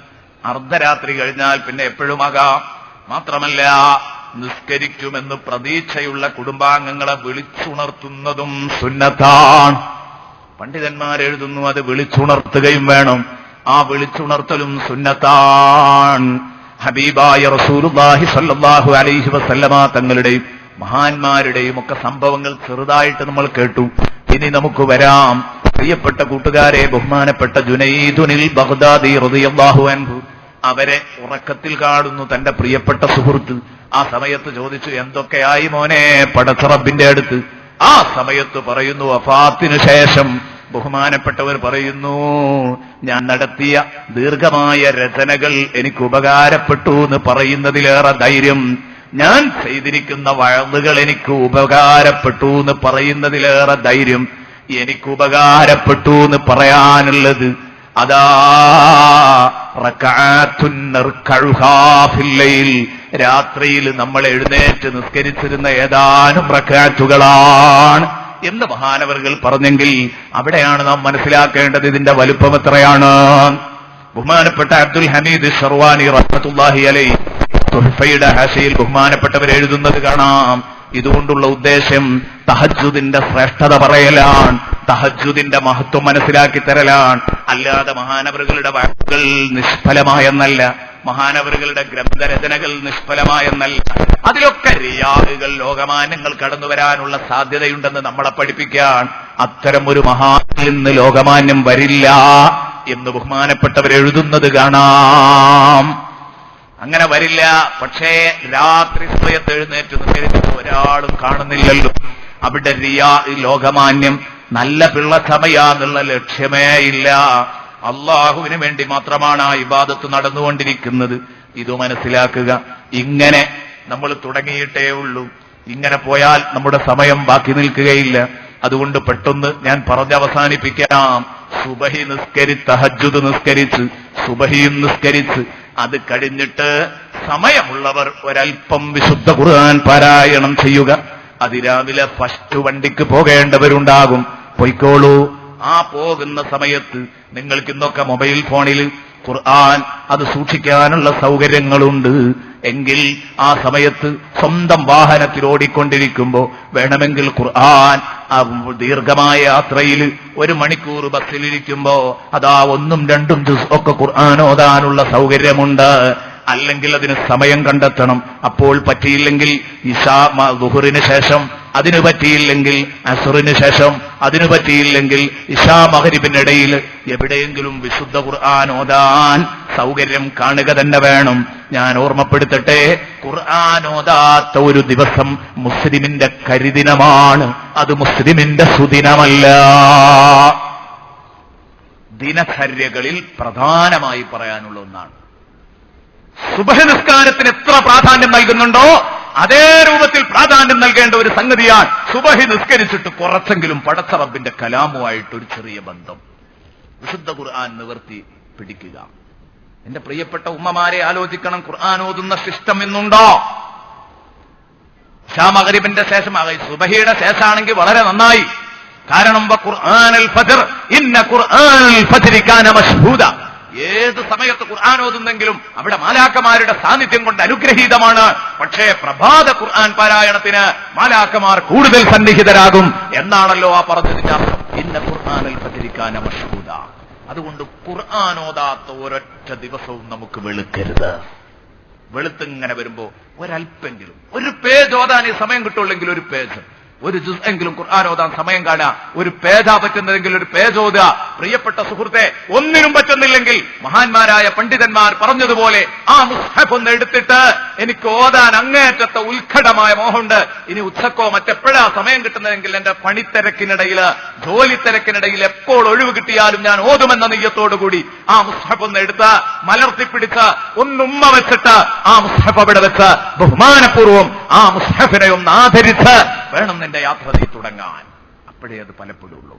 S1: അർദ്ധരാത്രി കഴിഞ്ഞാൽ പിന്നെ എപ്പോഴുമാകാം. മാത്രമല്ല, നിസ്കരിക്കുമെന്ന് പ്രതീക്ഷയുള്ള കുടുംബാംഗങ്ങളെ വിളിച്ചുണർത്തുന്നതും സുന്നത്താണ്. പണ്ഡിതന്മാരെഴുതുന്നു, അത് വിളിച്ചുണർത്തുകയും വേണം. ആ വിളിച്ചുണർത്തലും സുന്നത്താണ്. ഹബീബായ റസൂലുള്ളാഹി സ്വല്ലല്ലാഹു അലൈഹി വസല്ലമ തങ്ങളുടെയും മഹാന്മാരുടെയും ഒക്കെ സംഭവങ്ങൾ ചെറുതായിട്ട് നമ്മൾ കേട്ടു. ഇനി നമുക്ക് വരാം. പ്രിയപ്പെട്ട കൂട്ടുകാരെ, ബഹുമാനപ്പെട്ട ജുനൈദുനിൽ ബഗ്ദാദി റളിയല്ലാഹു അൻഹു അവരെ ഉറക്കത്തിൽ കാണുന്നു തന്റെ പ്രിയപ്പെട്ട സുഹൃത്ത്. ആ സമയത്ത് ചോദിച്ചു, എന്തൊക്കെയായി മോനെ പടച്ച റബ്ബിന്റെ അടുത്ത്? ആ സമയത്ത് പറയുന്നു, വഫാത്തിന് ശേഷം ബഹുമാനപ്പെട്ടവർ പറയുന്നു, ഞാൻ നടത്തിയ ദീർഘമായ രചനകൾ എനിക്ക് ഉപകാരപ്പെട്ടു എന്ന് പറയുന്നതിലേറെ ധൈര്യം, ഞാൻ ചെയ്തിരിക്കുന്ന വഴന്നുകൾ എനിക്ക് ഉപകാരപ്പെട്ടു എന്ന് പറയുന്നതിലേറെ ധൈര്യം എനിക്ക് ഉപകാരപ്പെട്ടു എന്ന് പറയാനുള്ളത് അതാ റകഅത്തുൻ നർകഉഹാ ഫിൽ ലൈൽ, രാത്രിയിൽ നമ്മൾ എഴുന്നേറ്റ് നിസ്കരിച്ചിരുന്ന ഏതാനും റകഅത്തുകളാണ് എന്ന് മഹാനവറുകൾ പറഞ്ഞെങ്കിൽ അവിടെയാണ് നാം മനസ്സിലാക്കേണ്ടത് ഇതിന്റെ വലുപ്പം എത്രയാണ്. ബഹുമാനപ്പെട്ട അബ്ദുൽ ഹമീദ് ഷർവാനി റഹ്മത്തുള്ളാഹി അലൈഹി തുഹ്ഫയുടെ ഹാശിയിൽ ബഹുമാനപ്പെട്ടവർ എഴുതുന്നത് കാണാം. ഇതുകൊണ്ടുള്ള ഉദ്ദേശം തഹജ്ജുദിന്റെ ശ്രേഷ്ഠത പറയലാണ്, തഹജ്ജുദിന്റെ മഹത്വം മനസ്സിലാക്കി തരലാണ്. അല്ലാതെ മഹാനവറുകളുടെ വാക്കുകൾ നിഷ്ഫലമായെന്നല്ല, മഹാനവറുകളുടെ ഗ്രന്ഥരചനകൾ നിഷ്ഫലമായെന്നല്ല. അതിലൊക്കെ റിയാഹുകൾ, ലോകമാന്യങ്ങൾ കടന്നു വരാനുള്ള സാധ്യതയുണ്ടെന്ന് നമ്മളെ പഠിപ്പിക്കാൻ അത്തരം ഒരു മഹാനിൽ നിന്ന് ലോകമാന്യം വരില്ല എന്ന് ബഹുമാനപ്പെട്ടവർ എഴുതുന്നത് കാണാം. അങ്ങനെ വരില്ല. പക്ഷേ രാത്രി സമയത്ത് എഴുന്നേറ്റ് നിസ്കരിച്ചിട്ട് ഒരാളും കാണുന്നില്ലല്ലോ. അവിടെ റിയാ, ലോകമാന്യം, നല്ല പിള്ള സമയാന്നുള്ള ലക്ഷ്യമേ ഇല്ല. അള്ളാഹുവിന് വേണ്ടി മാത്രമാണ് ആ ഇബാദത്ത് നടന്നുകൊണ്ടിരിക്കുന്നത്. ഇത് മനസ്സിലാക്കുക. ഇങ്ങനെ നമ്മൾ തുടങ്ങിയിട്ടേ ഉള്ളൂ. ഇങ്ങനെ പോയാൽ നമ്മുടെ സമയം ബാക്കി നിൽക്കുകയില്ല. അതുകൊണ്ട് പെട്ടെന്ന് ഞാൻ പറഞ്ഞവസാനിപ്പിക്കാം. സുബഹി തഹജ്ജുദ് നിസ്കരിച്ച്, സുബഹിയും നിസ്കരിച്ച് അത് കഴിഞ്ഞിട്ട് സമയമുള്ളവർ ഒരൽപ്പം വിശുദ്ധ ഖുർആൻ പാരായണം ചെയ്യുക. അതിരാവിലെ ഫസ്റ്റ് വണ്ടിക്ക് പോകേണ്ടവരുണ്ടാകും, പൊയ്ക്കോളൂ. ആ പോകുന്ന സമയത്ത് നിങ്ങൾക്ക് ഇന്നൊക്കെ മൊബൈൽ ഫോണിൽ ഖുർആൻ അത് സൂക്ഷിക്കാനുള്ള സൗകര്യങ്ങളുണ്ട് എങ്കിൽ ആ സമയത്ത് സ്വന്തം വാഹനത്തിൽ ഓടിക്കൊണ്ടിരിക്കുമ്പോ വേണമെങ്കിൽ ഖുർആൻ, ദീർഘമായ യാത്രയിൽ 1 മണിക്കൂർ ബസ്സിലിരിക്കുമ്പോ അതാ 1ഉം 2ഉം ജുസ് ഒക്കെ ഖുർആൻ ഓതാനുള്ള സൗകര്യമുണ്ട്. അല്ലെങ്കിൽ അതിന് സമയം കണ്ടെത്തണം. അപ്പോൾ പറ്റിയില്ലെങ്കിൽ ഇശാ ദുഹറിന് ശേഷം, അതിനു പറ്റിയില്ലെങ്കിൽ അസ്റിന് ശേഷം, അതിനു പറ്റിയില്ലെങ്കിൽ ഇശാ മഗ്രിബിനിടയിൽ എവിടെയെങ്കിലും വിശുദ്ധ ഖുർആൻ ഓതാൻ സൗകര്യം കാണുക തന്നെ വേണം. ഞാൻ ഓർമ്മപ്പെടുത്തട്ടെ, ഖുർആൻ ഓതാത്ത ഒരു ദിവസം മുസ്ലിമിന്റെ കരിദിനമാണ്, അത് മുസ്ലിമിന്റെ സുദിനമല്ല. ദിനചര്യകളിൽ പ്രധാനമായി പറയാനുള്ള ഒന്നാണ്. സുബഹി നിസ്കാരത്തിന് എത്ര പ്രാധാന്യം നൽകുന്നുണ്ടോ അതേ രൂപത്തിൽ പ്രാധാന്യം നൽകേണ്ട ഒരു സംഗതിയാണ് സുബഹി നിസ്കരിച്ചിട്ട് കുറച്ചെങ്കിലും പടച്ച റബ്ബിന്റെ കലാമുമായിട്ട് ഒരു ചെറിയ ബന്ധം, വിശുദ്ധ ഖുർആൻ നിവർത്തി പിടിക്കുക. എന്റെ പ്രിയപ്പെട്ട ഉമ്മമാരെ ആലോചിക്കണം, ഖുർആൻ ഓതുന്ന സിസ്റ്റം ഇന്നുണ്ടോ? ഇശാ മഗ്രിബിന്റെ ശേഷം, സുബഹിയുടെ ശേഷമാണെങ്കിൽ വളരെ നന്നായി. കാരണം ഖുർആനുൽ ഫജ്ർ, ഇന്ന ഖുർആനുൽ ഫജ്രി കാന മശ്ഹൂദ. ഏത് സമയത്ത് ഖുർആൻ ഓതുന്നെങ്കിലും അവിടെ മാലാക്കമാരുടെ സാന്നിധ്യം കൊണ്ട് അനുഗ്രഹീതമാണ്. പക്ഷേ പ്രഭാത ഖുർആൻ പാരായണത്തിന് മാലാക്കമാർ കൂടുതൽ സന്നിഹിതരാകും എന്നാണല്ലോ ആ പറഞ്ഞതിന്റെ അർത്ഥം. ഇന്ന ഖുർആനുൽ ഫജ്രി കാന മശ്ഹൂദ. അതുകൊണ്ട് ഖുർആൻ ഓതാത്ത ഒരൊറ്റ ദിവസവും നമുക്ക് വെളുക്കരുത്. വെളുത്തിങ്ങനെ വരുമ്പോ ഒരല്പെങ്കിലും, ഒരു പേജ് ഓതാൻ ഈ സമയം കിട്ടുള്ളെങ്കിൽ ഒരു പേജ്, ഒരു ജുസ് എങ്കിലും ഖുർആൻ ഓതാൻ സമയം കാണുക. ഒരു പേജാ പറ്റുന്നതെങ്കിൽ ഒരു പേജ് ഓതുക. പ്രിയപ്പെട്ട സുഹൃത്തെ, ഒന്നിനും പറ്റുന്നില്ലെങ്കിൽ മഹാന്മാരായ പണ്ഡിതന്മാർ പറഞ്ഞതുപോലെ ആ മുസ്ഹഫ് ഒന്ന് എടുത്തിട്ട്, എനിക്ക് ഓതാൻ അങ്ങേറ്റത്തെ ഉത്കടമായ മോഹമുണ്ട്, ഇനി ഉച്ചക്കോ മറ്റെപ്പോഴാ സമയം കിട്ടുന്നതെങ്കിൽ എന്റെ പണിത്തിരക്കിനിടയിൽ, ജോലി തിരക്കിനിടയിൽ എപ്പോൾ ഒഴിവ് കിട്ടിയാലും ഞാൻ ഓതുമെന്ന നെയ്യത്തോടുകൂടി ആ മുസ്ഹഫ് ഒന്ന് എടുത്ത് മലർത്തിപ്പിടിച്ച് ഒന്നുമ്മ വെച്ചിട്ട് ആ മുസ്ഹഫ് അവിടെ വെച്ച് ബഹുമാനപൂർവ്വം ആ മുസ്ഹഫിനെ ഒന്ന് ആദരിച്ച് വേണം നിന്റെ യാത്ര നീ തുടങ്ങാൻ. അപ്പോഴേ അത് ഫലപ്പെടുള്ളൂ,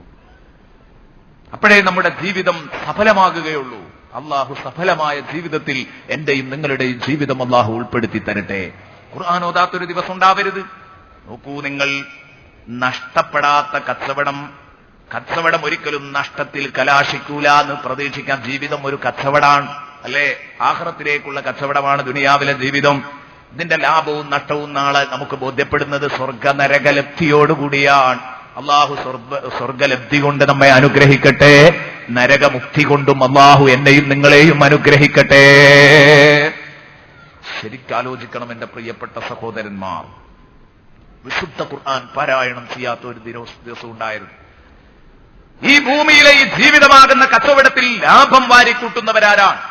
S1: അപ്പോഴേ നമ്മുടെ ജീവിതം സഫലമാകുകയുള്ളൂ. അള്ളാഹു സഫലമായ ജീവിതത്തിൽ എന്റെയും നിങ്ങളുടെയും ജീവിതം അള്ളാഹു ഉൾപ്പെടുത്തി തരട്ടെ. ഖുർആൻ ഓതാത്തൊരു ദിവസം ഉണ്ടാവരുത്. നോക്കൂ നിങ്ങൾ, നഷ്ടപ്പെടാത്ത കച്ചവടം ഒരിക്കലും നഷ്ടത്തിൽ കലാശിക്കൂല എന്ന് പ്രതീക്ഷിക്കാം. ജീവിതം ഒരു കച്ചവടമാണ്, അല്ലേ? ആഖിറത്തിലേക്കുള്ള കച്ചവടമാണ് ദുനിയാവിലെ ജീവിതം. ഇതിന്റെ ലാഭവും നഷ്ടവും നാളെ നമുക്ക് ബോധ്യപ്പെടുന്നത് സ്വർഗനരകലബ്ധിയോടുകൂടിയാണ്. അള്ളാഹു സ്വർഗലബ്ധി കൊണ്ട് നമ്മെ അനുഗ്രഹിക്കട്ടെ, നരകമുക്തി കൊണ്ടും അള്ളാഹു എന്നെയും നിങ്ങളെയും അനുഗ്രഹിക്കട്ടെ. ശരിക്കാലോചിക്കണം എന്റെ പ്രിയപ്പെട്ട സഹോദരന്മാർ, വിശുദ്ധ ഖുർആൻ പാരായണം ചെയ്യാത്ത ഒരു ദിവസം ഉണ്ടായിരുന്നു. ഈ ഭൂമിയിലെ ഈ ജീവിതമാകുന്ന കച്ചവടത്തിൽ ലാഭം വാരിക്കൂട്ടുന്നവരാരാണ്?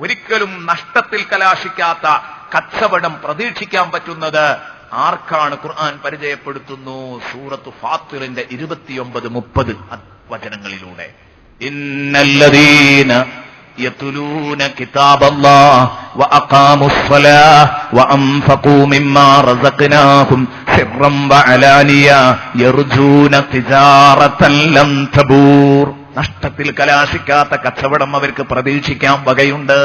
S1: ഒരിക്കലും നഷ്ടത്തിൽ കലാശിക്കാത്ത കച്ചവടം പ്രതീക്ഷിക്കാൻ പറ്റുന്നത് ആർക്കാണ് ഖുർആൻ പരിചയപ്പെടുത്തുന്നു? സൂറത്ത് ഫാത്തിറിന്റെ 29-30 വചനങ്ങളിലൂടെ. ഇന്നല്ലദീന യത്ലൂന കിതാബല്ലാഹ് വഅഖാമുസ്സലാഹ് വഅൻഫഖൂ മിമ്മാ റസഖ്നാഹും സിർറൻ വഅലാനിയ യർജൂന തിജാറതൻ ലം തബൂർ. നഷ്ടത്തിൽ കലാശിക്കാത്ത കച്ചവടം അവർക്ക് പ്രതീക്ഷിക്കാൻ വകയുണ്ട്.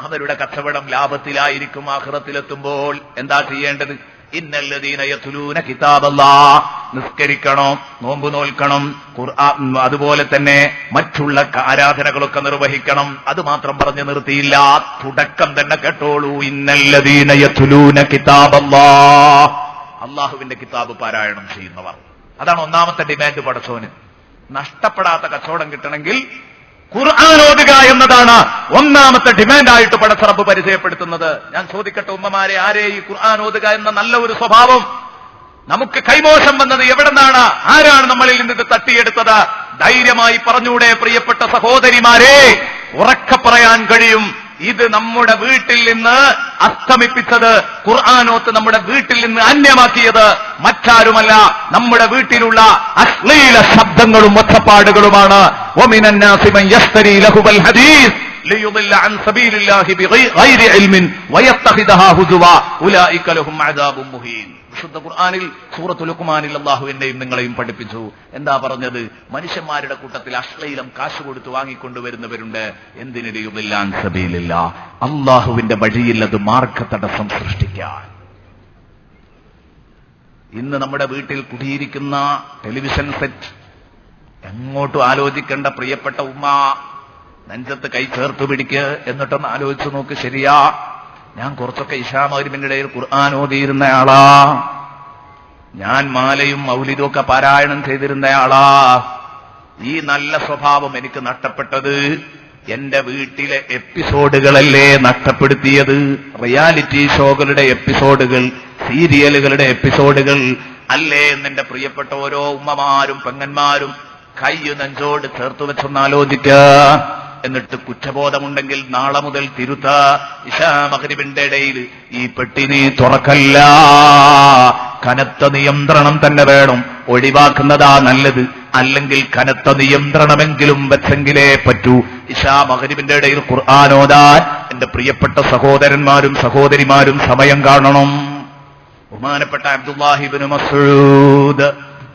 S1: അവരുടെ കച്ചവടം ലാഭത്തിലായിരിക്കും ആഖിറത്തിലെത്തുമ്പോൾ. എന്താ ചെയ്യേണ്ടത്? ഇന്നല്ലദീന യത്ലൂന കിതാബല്ലാഹ്, നിസ്കരിക്കണം, നോമ്പ് നോൽക്കണം, ഖുർആൻ അതുപോലെ തന്നെ മറ്റുള്ള ആരാധനകളൊക്കെ നിർവഹിക്കണം. അത് മാത്രം പറഞ്ഞു നിർത്തിയില്ല, തുടക്കം തന്നെ കേട്ടോളൂ. ഇന്നല്ലദീന യത്ലൂന കിതാബല്ലാഹ്, അള്ളാഹുവിന്റെ കിതാബ് പാരായണം ചെയ്യുന്നവർ. അതാണ് ഒന്നാമത്തെ ഡിമാൻഡ് പടച്ചോന്. നഷ്ടപ്പെടാത്ത കച്ചവടം കിട്ടണമെങ്കിൽ ഖുർആൻ ഓതുക എന്നതാണ് ഒന്നാമത്തെ ഡിമാൻഡായിട്ട് പടച്ചറബ് പരിചയപ്പെടുത്തുന്നത്. ഞാൻ ചോദിക്കട്ടെ ഉമ്മമാരെ, ആരേ ഈ ഖുർആൻ ഓതുക എന്ന നല്ല ഒരു സ്വഭാവം നമുക്ക് കൈമോശം വന്നത് എവിടെന്നാണ്? ആരാണ് നമ്മളിൽ നിന്ന് ഇത് തട്ടിയെടുത്തത്? ധൈര്യമായി പറഞ്ഞൂടെ പ്രിയപ്പെട്ട സഹോദരിമാരെ? ഉറക്കെ പറയാൻ കഴിയും, ഇത് നമ്മുടെ വീട്ടിൽ നിന്ന് അസ്തമിപ്പിച്ചത്, ഖുർആനോത്ത് നമ്മുടെ വീട്ടിൽ നിന്ന് അന്യമാക്കിയത് മറ്റാരുമല്ല, നമ്മുടെ വീട്ടിലുള്ള അശ്ലീല ശബ്ദങ്ങളും ഒച്ചപ്പാടുകളുമാണ്. വമിനൻ നാസി മൻ യശ്തരി ലഹുവൽ ഹദീസ് ലിയുദില്ല അൻ സബീലില്ലാഹി ബിഗൈരി ഇൽമിൻ വയത്തഖിദഹാ ഹുസുവ ഉലൈക ലഹും അദാബും മുഹീൻ. വിശുദ്ധ ഖുർആനിൽ സൂറത്തുൽ ലുഖ്മാനിൽ അല്ലാഹു എന്നെയും നിങ്ങളെയും പഠിപ്പിച്ചു. എന്താ പറഞ്ഞത്? മനുഷ്യന്മാരുടെ കൂട്ടത്തിൽ അശ്ലീലം കാശ് കൊടുത്ത് വാങ്ങിക്കൊണ്ടുവരുന്നവരുണ്ട്. എന്തിന്? ലിയുദില്ല അൻ സബീലില്ലാഹ്, അല്ലാഹുവിന്റെ വഴിയിൽ അത് മാർഗതടസ്സം സൃഷ്ടിക്കാൻ. ഇന്ന് നമ്മുടെ വീട്ടിൽ കുടിയിരിക്കുന്ന ടെലിവിഷൻ സെറ്റ് എങ്ങോട്ടും ആലോചിക്കേണ്ട പ്രിയപ്പെട്ട ഉമ്മ, നെഞ്ചത്ത് കൈ ചേർത്ത് പിടിക്ക്, എന്നിട്ടൊന്ന് ആലോചിച്ചു നോക്ക്. ശരിയാ, ഞാൻ കുറച്ചൊക്കെ ഇശാമഗ്രിബിനിടയിൽ ഖുർആൻ ഓതിയിരുന്നയാളാ, ഞാൻ മാലയും മൗലിദും ഒക്കെ പാരായണം ചെയ്തിരുന്നയാളാ. ഈ നല്ല സ്വഭാവം എനിക്ക് നഷ്ടപ്പെട്ടത് എന്റെ വീട്ടിലെ എപ്പിസോഡുകളല്ലേ നഷ്ടപ്പെടുത്തിയത്? റിയാലിറ്റി ഷോകളുടെ എപ്പിസോഡുകൾ, സീരിയലുകളുടെ എപ്പിസോഡുകൾ അല്ലേ? എന്നെന്റെ പ്രിയപ്പെട്ട ഓരോ ഉമ്മമാരും പെങ്ങന്മാരും കൈ നെഞ്ചോട് ചേർത്ത് വെച്ചൊന്ന് ആലോചിക്കുക. എന്നിട്ട് കുറ്റബോധമുണ്ടെങ്കിൽ നാളെ മുതൽ തിരുത്ത. ഇശാ മഗ്രിബിന്റെ ഇടയിൽ ഈ പെട്ടി നീ തുറക്കല്ല. കനത്ത നിയന്ത്രണം തന്നെ വേണം, ഒഴിവാക്കുന്നതാ നല്ലത്. അല്ലെങ്കിൽ കനത്ത നിയന്ത്രണമെങ്കിലും വെച്ചെങ്കിലേ പറ്റൂ. ഇശാ മഗ്രിബിന്റെ ഇടയിൽ ഖുർആൻ ഓതാൻ എന്റെ പ്രിയപ്പെട്ട സഹോദരന്മാരും സഹോദരിമാരും സമയം കാണണം. ബഹുമാനപ്പെട്ട അബ്ദുല്ലാഹി ഇബ്നു മസ്ഊദ്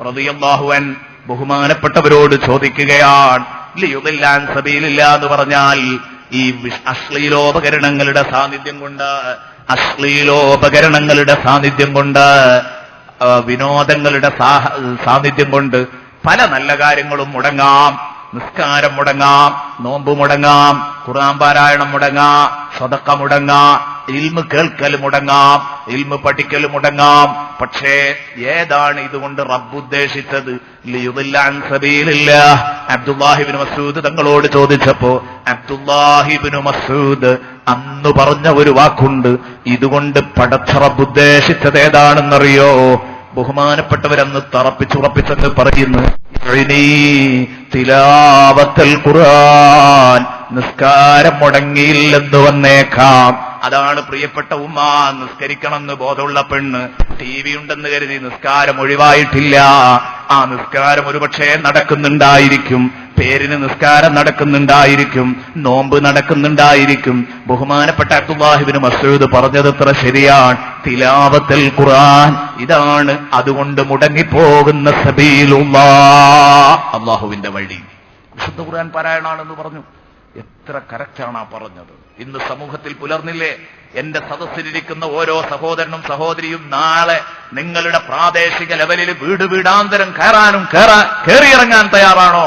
S1: റളിയല്ലാഹു അൻഹു ബഹുമാനപ്പെട്ടവരോട് ചോദിക്കുകയാണ്, ലിയുദില്ല അൻ സബീലില്ലാഹ് എന്ന് പറഞ്ഞാൽ ഈ അശ്ലീലോപകരണങ്ങളുടെ സാന്നിധ്യം കൊണ്ട് വിനോദങ്ങളുടെ സാന്നിധ്യം കൊണ്ട് പല നല്ല കാര്യങ്ങളും മുടങ്ങാം. നിസ്കാരം മുടങ്ങാം, നോമ്പ് മുടങ്ങാം, ഖുർആൻ പാരായണം മുടങ്ങാം, സദഖ മുടങ്ങാം, ഇൽമ് കേൾക്കൽ മുടങ്ങാം, ഇൽമ് പഠിക്കൽ മുടങ്ങാം. പക്ഷേ ഏതാണ് ഇതുകൊണ്ട് റബ്ബ് ഉദ്ദേശിച്ചത്? ലിയുദില്ല അൻ സബീലില്ലാഹ്. അബ്ദുല്ലാഹി ഇബ്നു മസ്ഊദ് തങ്ങളോട് ചോദിച്ചപ്പോ അബ്ദുല്ലാഹി ഇബ്നു മസ്ഊദ് അന്ന് പറഞ്ഞ ഒരു വാക്കുണ്ട്. ഇതുകൊണ്ട് പടച്ച റബ്ബ് ഉദ്ദേശിച്ചത് ഏതാണെന്നറിയോ? ബഹുമാനപ്പെട്ടവരന്ന് തറപ്പിച്ചുറപ്പിച്ചെന്ന് പറയുന്നു, തിലാവത്തൽ ഖുർആൻ, നിസ്കാരം മുടങ്ങിയില്ലെന്ന് വന്നേക്കാം. അതാണ് പ്രിയപ്പെട്ട ഉമ്മ, നിസ്കരിക്കണമെന്ന് ബോധമുള്ള പെണ്ണ് ടി വി ഉണ്ടെന്ന് കരുതി നിസ്കാരം ഒഴിവായിട്ടില്ല. ആ നിസ്കാരം ഒരുപക്ഷെ നടക്കുന്നുണ്ടായിരിക്കും, പേരിന് നിസ്കാരം നടക്കുന്നുണ്ടായിരിക്കും, നോമ്പ് നടക്കുന്നുണ്ടായിരിക്കും. ബഹുമാനപ്പെട്ട അബ്ദുല്ലാഹി ഇബ്നു മസ്ഊദ് പറഞ്ഞത് എത്ര ശരിയാണ്. തിലാവത്തുൽ ഖുർആൻ, ഇതാണ് അതുകൊണ്ട് മുടങ്ങിപ്പോകുന്ന സബീലുല്ലാഹ്, അല്ലാഹുവിന്റെ വഴി. വിശുദ്ധ ഖുർആൻ പാരായണാണെന്ന് പറഞ്ഞു. എത്ര കറക്റ്റാണ് ആ പറഞ്ഞത്. ഇന്ന് സമൂഹത്തിൽ പുലർന്നില്ലേ? എന്റെ സദസ്സിലിരിക്കുന്ന ഓരോ സഹോദരനും സഹോദരിയും നാളെ നിങ്ങളുടെ പ്രാദേശിക ലെവലിൽ വീട് വീടാന്തരം കയറിയിറങ്ങാൻ തയ്യാറാണോ?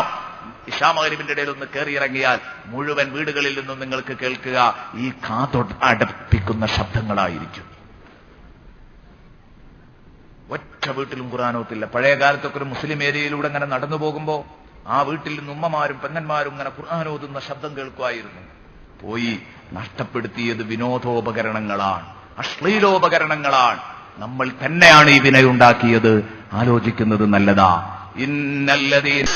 S1: ഇശാ മഗ്രിബിന്റെ ഇടയിൽ ഒന്ന് കയറിയിറങ്ങിയാൽ മുഴുവൻ വീടുകളിൽ നിന്നും നിങ്ങൾക്ക് കേൾക്കുക ഈ കാതടപ്പിക്കുന്ന ശബ്ദങ്ങളായിരിക്കും. ഒറ്റ വീട്ടിലും ഖുർആനോത്തില്ല. പഴയ കാലത്തൊക്കെ ഒരു മുസ്ലിം ഏരിയയിലൂടെ അങ്ങനെ നടന്നു പോകുമ്പോ ആ വീട്ടിൽ നിന്ന് ഉമ്മമാരും പെങ്ങന്മാരും ഇങ്ങനെ ഖുർആനോതുന്ന ശബ്ദം കേൾക്കുമായിരുന്നു. പോയി നഷ്ടപ്പെടുത്തിയത് വിനോദോപകരണങ്ങളാണ്, അശ്ലീലോപകരണങ്ങളാണ്. നമ്മൾ തന്നെയാണ് ഈ വിനയുണ്ടാക്കിയത്. ആലോചിക്കുന്നത് നല്ലതാ. ഇന്നല്ലദീന